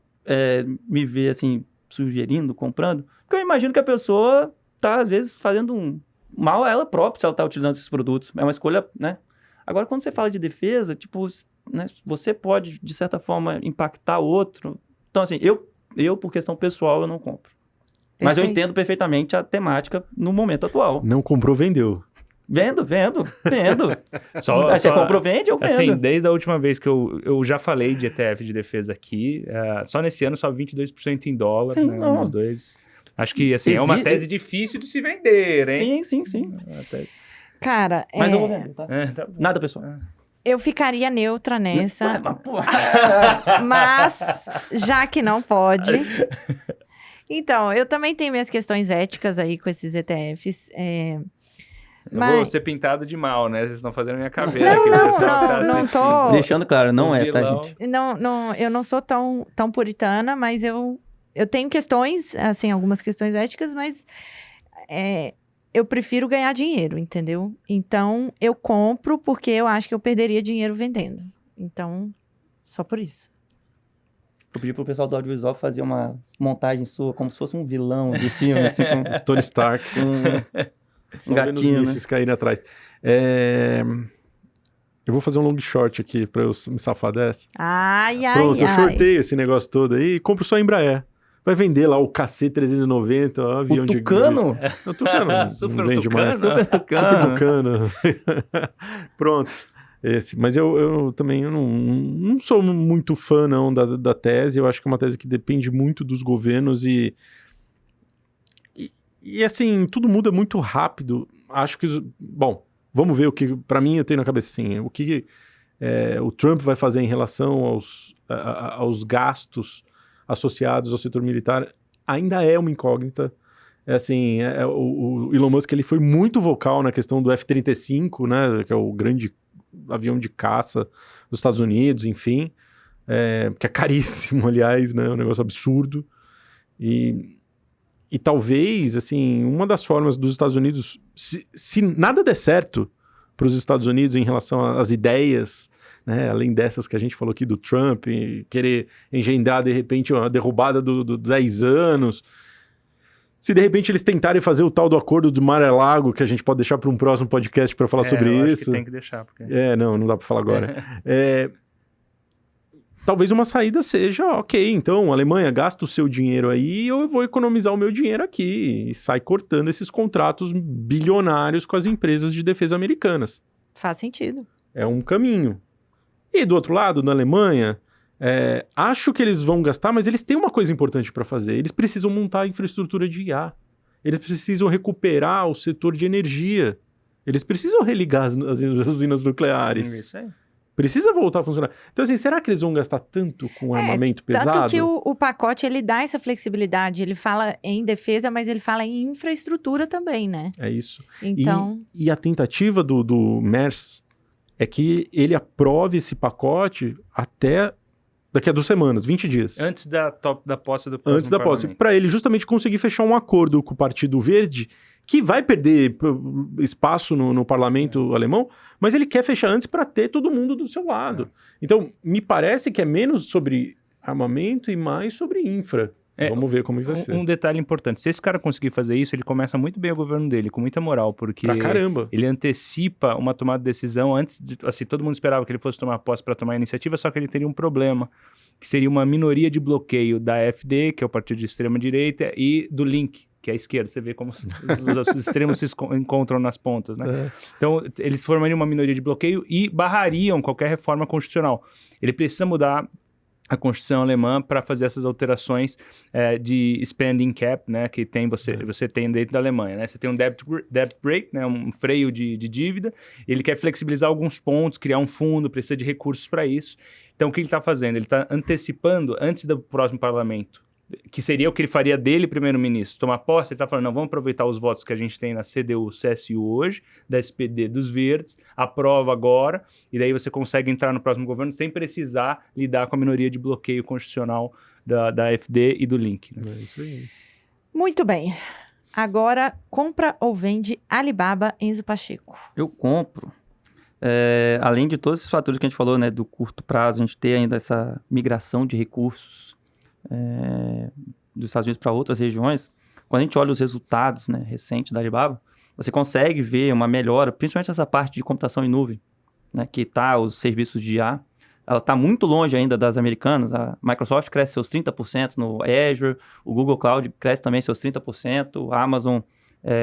me ver, assim, sugerindo, comprando, porque eu imagino que a pessoa tá, às vezes, fazendo um mal a ela própria se ela tá utilizando esses produtos. É uma escolha, né? Agora, quando você fala de defesa, tipo, né, você pode, de certa forma, impactar outro. Então, assim, eu por questão pessoal, eu não compro. Perfeito. Mas eu entendo perfeitamente a temática no momento atual. Não comprou, vendeu. Vendo. Você comprou, vende, eu vendo. Assim, desde a última vez que eu já falei de ETF de defesa aqui, só nesse ano só 22% em dólar, sim, né? Um dos dois. Acho que, assim, é uma tese difícil de se vender, hein? Sim. Cara, mas eu vou vender, tá? Tá. Nada, pessoal. Eu ficaria neutra nessa. Mas, já que não pode... Então, eu também tenho minhas questões éticas aí com esses ETFs. Eu vou ser pintado de mal, né? Vocês estão fazendo minha caveira aqui. Não tô... Deixando claro, não tá, gente? Não, eu não sou tão puritana, mas eu tenho questões, assim, algumas questões éticas, mas eu prefiro ganhar dinheiro, entendeu? Então, eu compro porque eu acho que eu perderia dinheiro vendendo. Então, só por isso. Eu pedi pro pessoal do audiovisual fazer uma montagem sua, como se fosse um vilão de filme, assim, com Tony Stark. Um gatinho, né? Caírem atrás. Eu vou fazer um long short aqui pra eu me safar dessa. Pronto, eu shortei esse negócio todo aí e compro só a Embraer. Vai vender lá o KC-390, o avião de... Tucano? O Tucano. Super vende Tucano. Mais. Super Tucano. Pronto. Mas eu também não sou muito fã, não, da tese. Eu acho que é uma tese que depende muito dos governos e assim, tudo muda muito rápido. Acho que... Bom, vamos ver o que... Para mim, eu tenho na cabeça, assim, o que o Trump vai fazer em relação aos gastos associados ao setor militar ainda é uma incógnita. O Elon Musk, ele foi muito vocal na questão do F-35, né, que é o grande avião de caça dos Estados Unidos, enfim, que é caríssimo, aliás, né, um negócio absurdo. E talvez, assim, uma das formas dos Estados Unidos, se nada der certo para os Estados Unidos em relação às ideias, né, além dessas que a gente falou aqui do Trump, querer engendrar, de repente, uma derrubada do 10 anos... Se de repente eles tentarem fazer o tal do acordo do Mar-a-Lago, que a gente pode deixar para um próximo podcast para falar sobre eu isso. Acho que tem que deixar. Porque... não dá para falar agora. Talvez uma saída seja, ok, então, Alemanha, gasta o seu dinheiro aí, eu vou economizar o meu dinheiro aqui. E sai cortando esses contratos bilionários com as empresas de defesa americanas. Faz sentido. É um caminho. E do outro lado, na Alemanha... acho que eles vão gastar, mas eles têm uma coisa importante para fazer. Eles precisam montar a infraestrutura de IA. Eles precisam recuperar o setor de energia. Eles precisam religar as usinas nucleares. Isso aí. Precisa voltar a funcionar. Então, assim, será que eles vão gastar tanto com armamento pesado? Tanto que o pacote, ele dá essa flexibilidade. Ele fala em defesa, mas ele fala em infraestrutura também, né? É isso. Então... E a tentativa do Merz é que ele aprove esse pacote até... daqui a 2 semanas, 20 dias. Antes da posse do próximo Antes da posse. Para ele justamente conseguir fechar um acordo com o Partido Verde, que vai perder espaço no parlamento alemão, mas ele quer fechar antes para ter todo mundo do seu lado. Então, me parece que é menos sobre armamento e mais sobre infra. Vamos ver como vai ser. Um detalhe importante, se esse cara conseguir fazer isso, ele começa muito bem o governo dele, com muita moral, porque pra caramba. Ele antecipa uma tomada de decisão antes de, assim, todo mundo esperava que ele fosse tomar posse para tomar a iniciativa, só que ele teria um problema, que seria uma minoria de bloqueio da AfD, que é o partido de extrema-direita, e do Link, que é a esquerda. Você vê como os extremos se encontram nas pontas, né? Então, eles formariam uma minoria de bloqueio e barrariam qualquer reforma constitucional. Ele precisa mudar a Constituição alemã para fazer essas alterações de spending cap, né, que você tem dentro da Alemanha, né? Você tem um debt brake, né, um freio de dívida, ele quer flexibilizar alguns pontos, criar um fundo, precisa de recursos para isso. Então, o que ele está fazendo? Ele está antecipando, antes do próximo parlamento, que seria o que ele faria dele, primeiro-ministro, tomar posse, ele está falando, não, vamos aproveitar os votos que a gente tem na CDU, CSU hoje, da SPD dos Verdes, aprova agora, e daí você consegue entrar no próximo governo sem precisar lidar com a minoria de bloqueio constitucional da AfD e do Link. Né? É isso aí. Muito bem. Agora, compra ou vende Alibaba, Enzo Pacheco? Eu compro. Além de todos esses fatores que a gente falou, né, do curto prazo, a gente ter ainda essa migração de recursos dos Estados Unidos para outras regiões, quando a gente olha os resultados, né, recentes da Alibaba, você consegue ver uma melhora, principalmente essa parte de computação em nuvem, né, que está os serviços de IA, ela está muito longe ainda das americanas. A Microsoft cresce seus 30% no Azure, o Google Cloud cresce também seus 30%, a Amazon,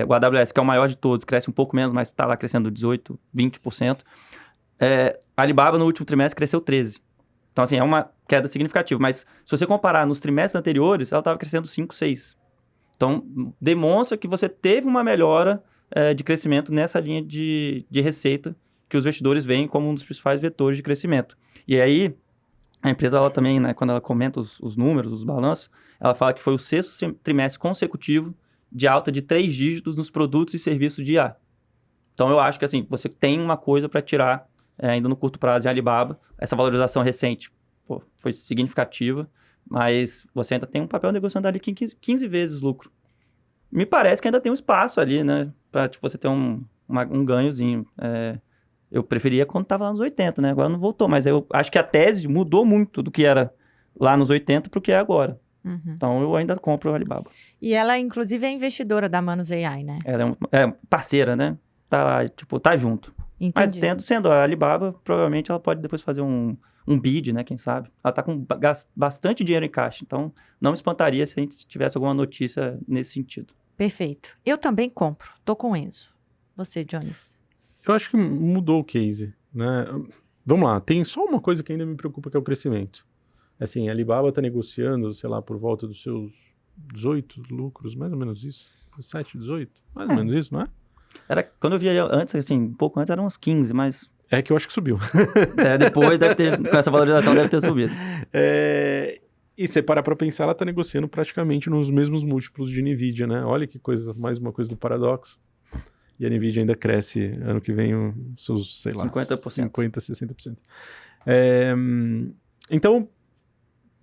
o AWS, que é o maior de todos, cresce um pouco menos, mas está lá crescendo 18%, 20%. A Alibaba no último trimestre cresceu 13%. Então, assim, é uma queda significativa. Mas se você comparar nos trimestres anteriores, ela estava crescendo 5, 6. Então, demonstra que você teve uma melhora de crescimento nessa linha de receita que os investidores veem como um dos principais vetores de crescimento. E aí, a empresa, ela também, né, quando ela comenta os números, os balanços, ela fala que foi o 6º trimestre consecutivo de alta de 3 dígitos nos produtos e serviços de IA. Então, eu acho que, assim, você tem uma coisa para tirar ainda no curto prazo em Alibaba. Essa valorização recente foi significativa, mas você ainda tem um papel negociando ali 15 vezes lucro. Me parece que ainda tem um espaço ali, né, para você ter um ganhozinho. Eu preferia quando estava lá nos 80, né, agora não voltou, mas eu acho que a tese mudou muito do que era lá nos 80 para o que é agora. Uhum. Então, eu ainda compro o Alibaba. E ela, inclusive, é investidora da Manus AI, né? Ela é parceira, né? Tá junto. Entendi. Mas sendo a Alibaba, provavelmente ela pode depois fazer um bid, né? Quem sabe? Ela tá com bastante dinheiro em caixa, então não me espantaria se a gente tivesse alguma notícia nesse sentido. Perfeito. Eu também compro. Tô com o Enzo. Você, Jones? Eu acho que mudou o case, né? Vamos lá, tem só uma coisa que ainda me preocupa, que é o crescimento. Assim, a Alibaba está negociando, sei lá, por volta dos seus 18 lucros, mais ou menos isso. 17, 18, mais ou menos isso, não é? Quando eu via antes, assim, um pouco antes, eram uns 15, mas... É que eu acho que subiu. Depois deve ter, com essa valorização, deve ter subido. E se parar para pensar, ela está negociando praticamente nos mesmos múltiplos de NVIDIA, né? Olha que coisa, mais uma coisa do paradoxo. E a NVIDIA ainda cresce, ano que vem, os seus, sei lá, 50%. 60%. Então,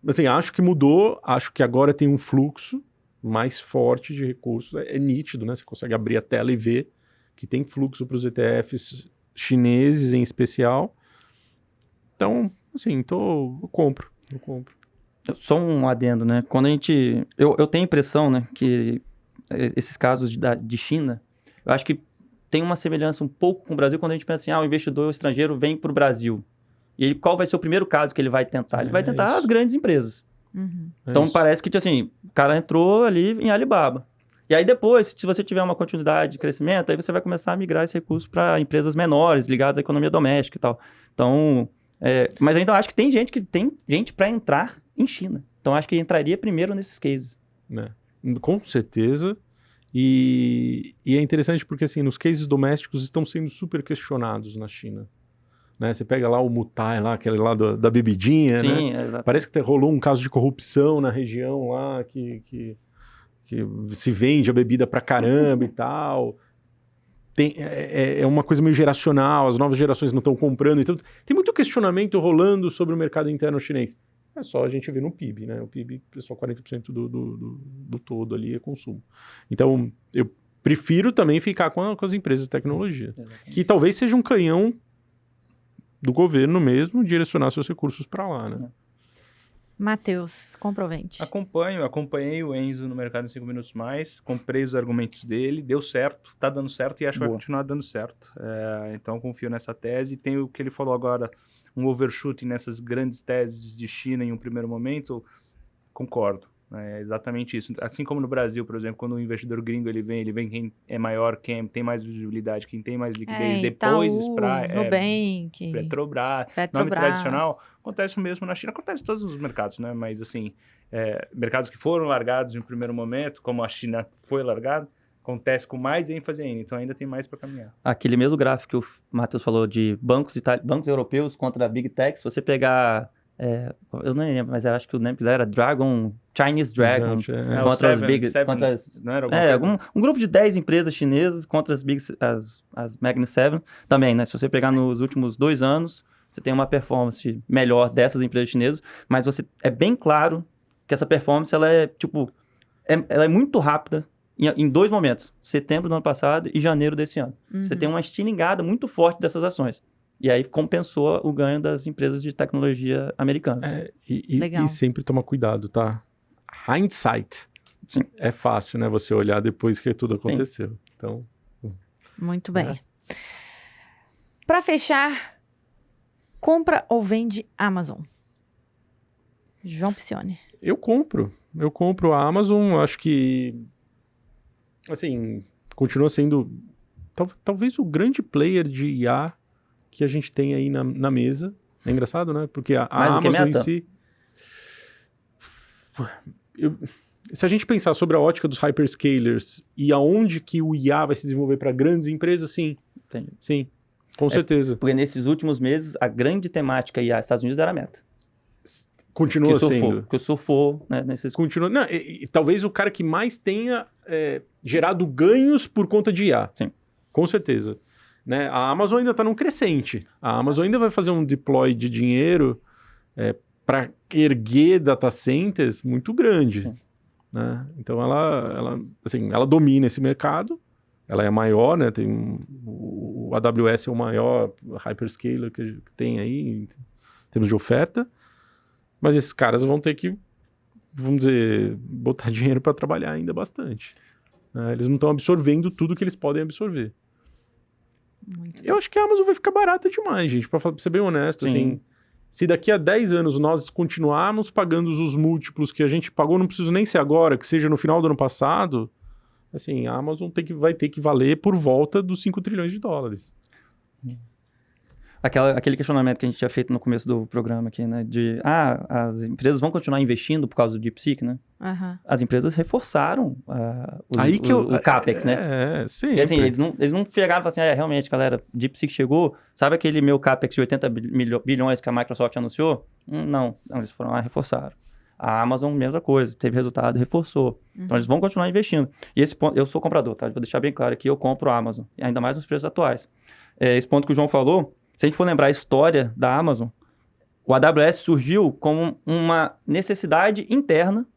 assim, acho que mudou, acho que agora tem um fluxo mais forte de recursos, é nítido, né? Você consegue abrir a tela e ver que tem fluxo para os ETFs chineses em especial. Então, assim, eu compro. Só um adendo, né? Quando a gente... Eu tenho a impressão, né, que esses casos de China, eu acho que tem uma semelhança um pouco com o Brasil quando a gente pensa assim, o investidor estrangeiro vem para o Brasil. E qual vai ser o primeiro caso que ele vai tentar? Ele vai tentar as grandes empresas. Uhum. Então, parece que, assim, o cara entrou ali em Alibaba. E aí, depois, se você tiver uma continuidade de crescimento, aí você vai começar a migrar esse recurso para empresas menores, ligadas à economia doméstica e tal. Então, mas ainda acho que tem gente para entrar em China. Então, acho que entraria primeiro nesses cases. Com certeza. E é interessante porque, assim, nos cases domésticos estão sendo super questionados na China. Né? Você pega lá o Mutai, lá, aquele lá da bebidinha, Sim, né? Exatamente. Parece que rolou um caso de corrupção na região lá, que se vende a bebida pra caramba e tal. É uma coisa meio geracional, as novas gerações não estão comprando. Então, tem muito questionamento rolando sobre o mercado interno chinês. É só a gente ver no PIB, né? O PIB é só 40% do todo ali é consumo. Então, eu prefiro também ficar com as empresas de tecnologia. Exatamente. Que talvez seja um canhão do governo mesmo direcionar seus recursos para lá, né? Matheus, comprovente. Acompanhei o Enzo no mercado em 5 minutos mais, comprei os argumentos dele, deu certo, tá dando certo e acho que vai continuar dando certo. Então confio nessa tese. Tem o que ele falou agora, um overshooting nessas grandes teses de China em um primeiro momento, concordo. É exatamente isso. Assim como no Brasil, por exemplo, quando o investidor gringo ele vem quem é maior, quem tem mais visibilidade, quem tem mais liquidez, depois Nubank, Petrobras, nome tradicional. Acontece o mesmo na China, acontece em todos os mercados, né? Mas assim, mercados que foram largados em um primeiro momento, como a China foi largada, acontece com mais ênfase ainda, então ainda tem mais para caminhar. Aquele mesmo gráfico que o Matheus falou de bancos europeus contra Big Tech, se você pegar, eu não lembro, mas eu acho que o nome era Chinese Dragon, contra as Big... Não era um grupo de 10 empresas chinesas contra as Magna 7 também, né? Se você pegar nos últimos 2 anos, você tem uma performance melhor dessas empresas chinesas, mas é bem claro que essa performance, ela é muito rápida, em 2 momentos, setembro do ano passado e janeiro desse ano. Você tem uma estilingada muito forte dessas ações. E aí compensou o ganho das empresas de tecnologia americanas. Legal. E sempre toma cuidado, tá? Hindsight. Sim. É fácil, né? Você olhar depois que tudo aconteceu. Sim. Então... Muito bem. Para fechar, compra ou vende Amazon? João Piccioni. Eu compro a Amazon, acho que... Assim, continua sendo talvez o grande player de IA que a gente tem aí na mesa. É engraçado, né? Porque a Amazon em si... Se a gente pensar sobre a ótica dos hyperscalers e aonde que o IA vai se desenvolver para grandes empresas, sim. Entendi. Sim, com certeza. Porque nesses últimos meses, a grande temática IA dos Estados Unidos era a Meta. Continua sendo. Que surfou, né? Continua. Não, e talvez o cara que mais tenha gerado ganhos por conta de IA. Sim. Com certeza. Né? A Amazon ainda está num crescente. A Amazon ainda vai fazer um deploy de dinheiro para erguer data centers muito grande. Né? Então ela domina esse mercado. Ela é maior, né? O AWS é o maior hyperscaler que tem aí em termos de oferta. Mas esses caras vão ter que, vamos dizer, botar dinheiro para trabalhar ainda bastante. Eles não estão absorvendo tudo que eles podem absorver. Eu acho que a Amazon vai ficar barata demais, gente, para ser bem honesto. Assim, se daqui a 10 anos nós continuarmos pagando os múltiplos que a gente pagou, não precisa nem ser agora, que seja no final do ano passado, assim, a Amazon vai ter que valer por volta dos 5 trilhões de dólares. Aquele questionamento que a gente tinha feito no começo do programa aqui, né? As empresas vão continuar investindo por causa do DeepSeek, né? As empresas reforçaram o CAPEX, né? Sim. E assim, eles não chegaram e falaram assim, realmente, galera, DeepSeek chegou, sabe aquele meu CAPEX de 80 bilhões que a Microsoft anunciou? Não, eles foram lá e reforçaram. A Amazon, mesma coisa, teve resultado, reforçou. Então, eles vão continuar investindo. E esse ponto, eu sou comprador, tá? Vou deixar bem claro aqui, eu compro a Amazon, ainda mais nos preços atuais. Esse ponto que o João falou, se a gente for lembrar a história da Amazon, o AWS surgiu como uma necessidade interna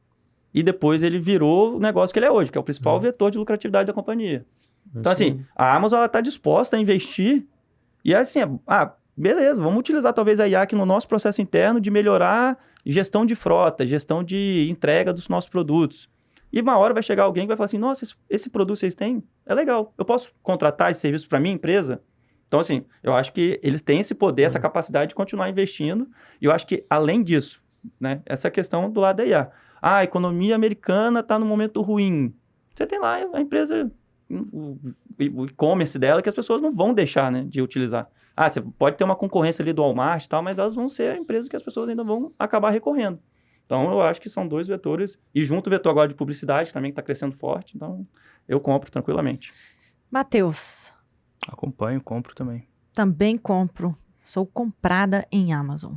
e depois ele virou o negócio que ele é hoje, que é o principal vetor de lucratividade da companhia. Então, assim, a Amazon está disposta a investir e assim, beleza, vamos utilizar talvez a IA aqui no nosso processo interno de melhorar gestão de frota, gestão de entrega dos nossos produtos. E uma hora vai chegar alguém que vai falar assim, nossa, esse produto que vocês têm é legal, eu posso contratar esse serviço para minha empresa? Então, assim, eu acho que eles têm esse poder, essa capacidade de continuar investindo. E eu acho que, além disso, né, essa questão do lado da IA. A economia americana está num momento ruim. Você tem lá a empresa, o e-commerce dela, que as pessoas não vão deixar, né, de utilizar. Você pode ter uma concorrência ali do Walmart e tal, mas elas vão ser a empresa que as pessoas ainda vão acabar recorrendo. Então, eu acho que são 2 vetores. E junto o vetor agora de publicidade também, que está crescendo forte. Então, eu compro tranquilamente. Matheus. Acompanho, compro também. Também compro. Sou comprada em Amazon.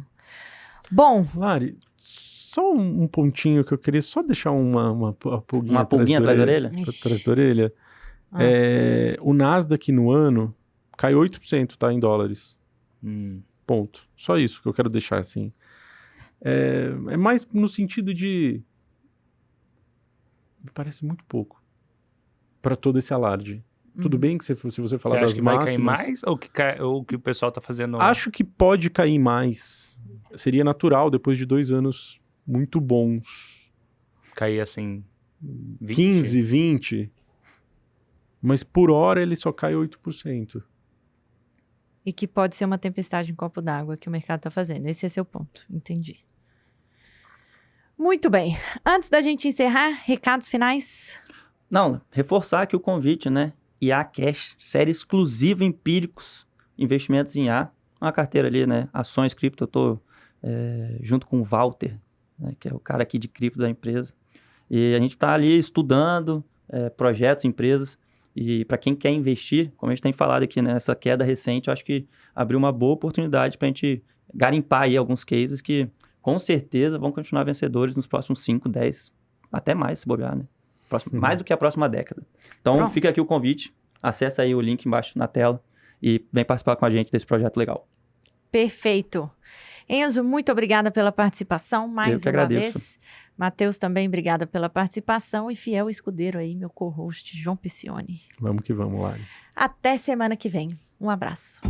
Bom... Lari, só um pontinho que eu queria só deixar uma pulguinha atrás da orelha? Atrás da orelha. O Nasdaq no ano cai 8%, tá? Em dólares. Ponto. Só isso que eu quero deixar, assim. É mais no sentido de... Me parece muito pouco para todo esse alarde. Tudo bem que se você falar das máximas... Vai cair mais ou que o pessoal está fazendo... Acho que pode cair mais. Seria natural depois de 2 anos muito bons. Cair assim... 20? 15, 20. Mas por hora ele só cai 8%. E que pode ser uma tempestade em copo d'água que o mercado está fazendo. Esse é seu ponto. Entendi. Muito bem. Antes da gente encerrar, recados finais? Não, reforçar aqui o convite, né? IA Cash, série exclusiva Empíricos, investimentos em IA. Uma carteira ali, né? Ações, cripto, eu tô junto com o Walter, né? Que é o cara aqui de cripto da empresa. E a gente está ali estudando projetos, empresas. E para quem quer investir, como a gente tem falado aqui, né? Essa queda recente, eu acho que abriu uma boa oportunidade para a gente garimpar aí alguns cases que, com certeza, vão continuar vencedores nos próximos 5, 10, até mais, se bobear, né? Mais do que a próxima década. Então, fica aqui o convite. Acessa aí o link embaixo na tela e vem participar com a gente desse projeto legal. Perfeito. Enzo, muito obrigada pela participação mais uma vez. Matheus, também obrigada pela participação. E fiel escudeiro aí, meu co-host, João Piccioni. Vamos que vamos, Lari. Até semana que vem. Um abraço.